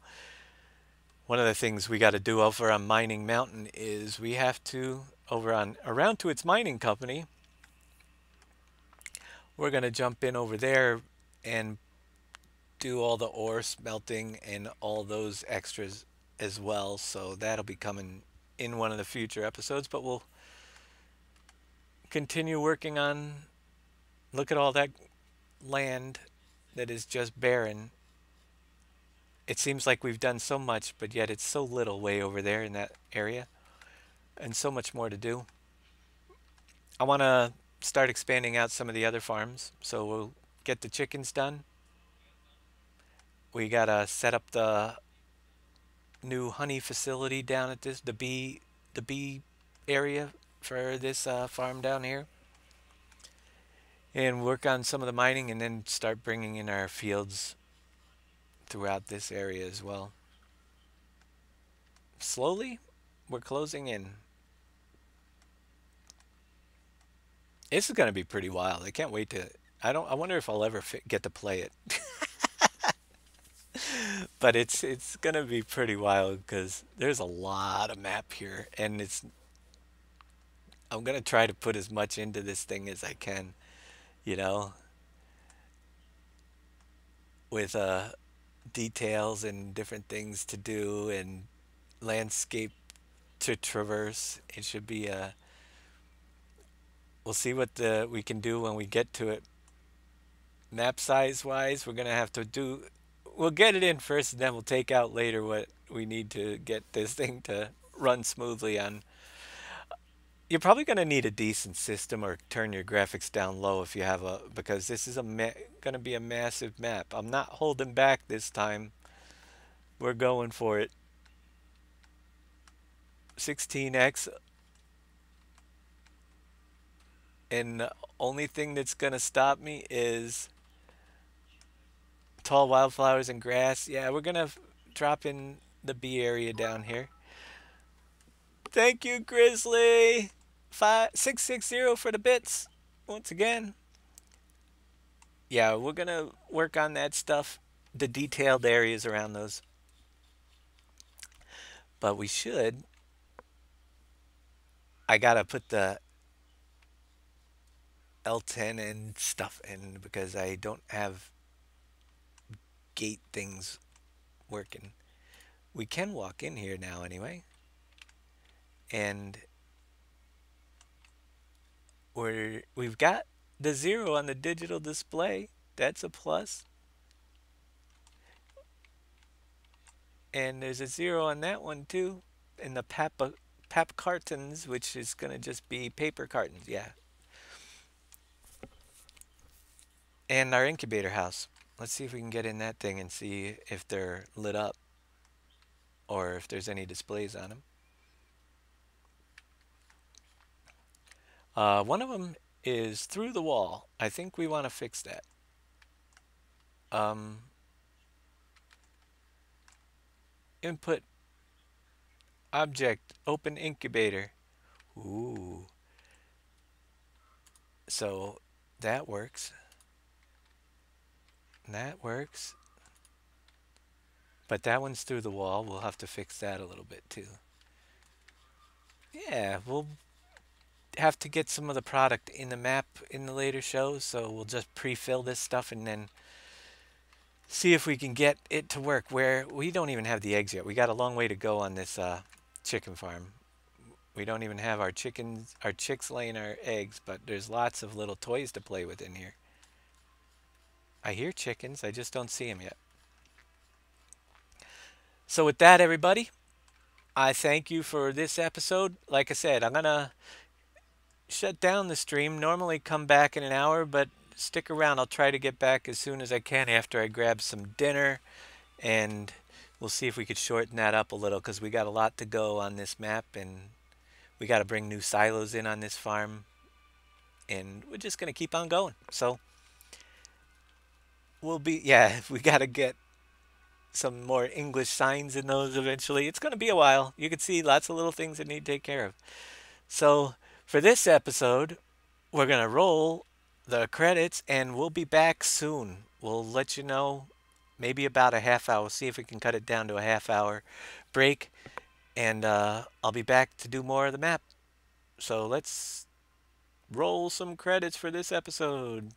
one of the things we got to do over on Mining Mountain is we have to, over on Around to Its Mining Company, we're going to jump in over there and do all the ore smelting and all those extras as well. So that'll be coming in one of the future episodes, but we'll continue working on look at all that land that is just barren. It seems like we've done so much, but yet it's so little way over there in that area and so much more to do. I want to start expanding out some of the other farms, so we'll get the chickens done. We got to set up the new honey facility down at the bee area for this farm down here and work on some of the mining and then start bringing in our fields throughout this area as well. Slowly, we're closing in. This is going to be pretty wild. I can't wait to. I wonder if I'll ever get to play it. But it's going to be pretty wild because there's a lot of map here, and it's. I'm going to try to put as much into this thing as I can. You know, with details and different things to do and landscape to traverse. It should be a. We'll see what we can do when we get to it. Map size wise, we're gonna have to do. We'll get it in first, and then we'll take out later what we need to get this thing to run smoothly on. You're probably gonna need a decent system or turn your graphics down low if you have a because this is gonna be a massive map. I'm not holding back this time. We're going for it. 16x, and the only thing that's gonna stop me is tall wildflowers and grass. Yeah, we're gonna drop in the bee area down here. Thank you, Grizzly. 5660 for the bits. Once again, yeah, we're gonna work on that stuff, the detailed areas around those. But we should. I gotta put the L10 and stuff in because I don't have gate things working. We can walk in here now anyway. And we've got the 0 on the digital display. That's a plus. And there's a 0 on that one too. In the pap cartons, which is gonna just be paper cartons, yeah. And our incubator house. Let's see if we can get in that thing and see if they're lit up or if there's any displays on them. One of them is through the wall. I think we want to fix that. Um, Input object open incubator. Ooh. So that works. That works. But that one's through the wall. We'll have to fix that a little bit too. Yeah, we'll have to get some of the product in the map in the later shows, so we'll just pre-fill this stuff and then see if we can get it to work where we don't even have the eggs yet. We got a long way to go on this chicken farm. We don't even have our chicks laying our eggs, but there's lots of little toys to play with in here. I hear chickens, I just don't see them yet. So with that, everybody, I thank you for this episode. Like I said, I'm gonna shut down the stream. Normally come back in an hour, but stick around. I'll try to get back as soon as I can after I grab some dinner, and we'll see if we could shorten that up a little because we got a lot to go on this map, and we got to bring new silos in on this farm, and we're just gonna keep on going. So yeah, we got to get some more English signs in those eventually. It's gonna be a while. You can see lots of little things that need to take care of. So for this episode, we're going to roll the credits and we'll be back soon. We'll let you know maybe about a half hour. See if we can cut it down to a half hour break. And I'll be back to do more of the map. So let's roll some credits for this episode.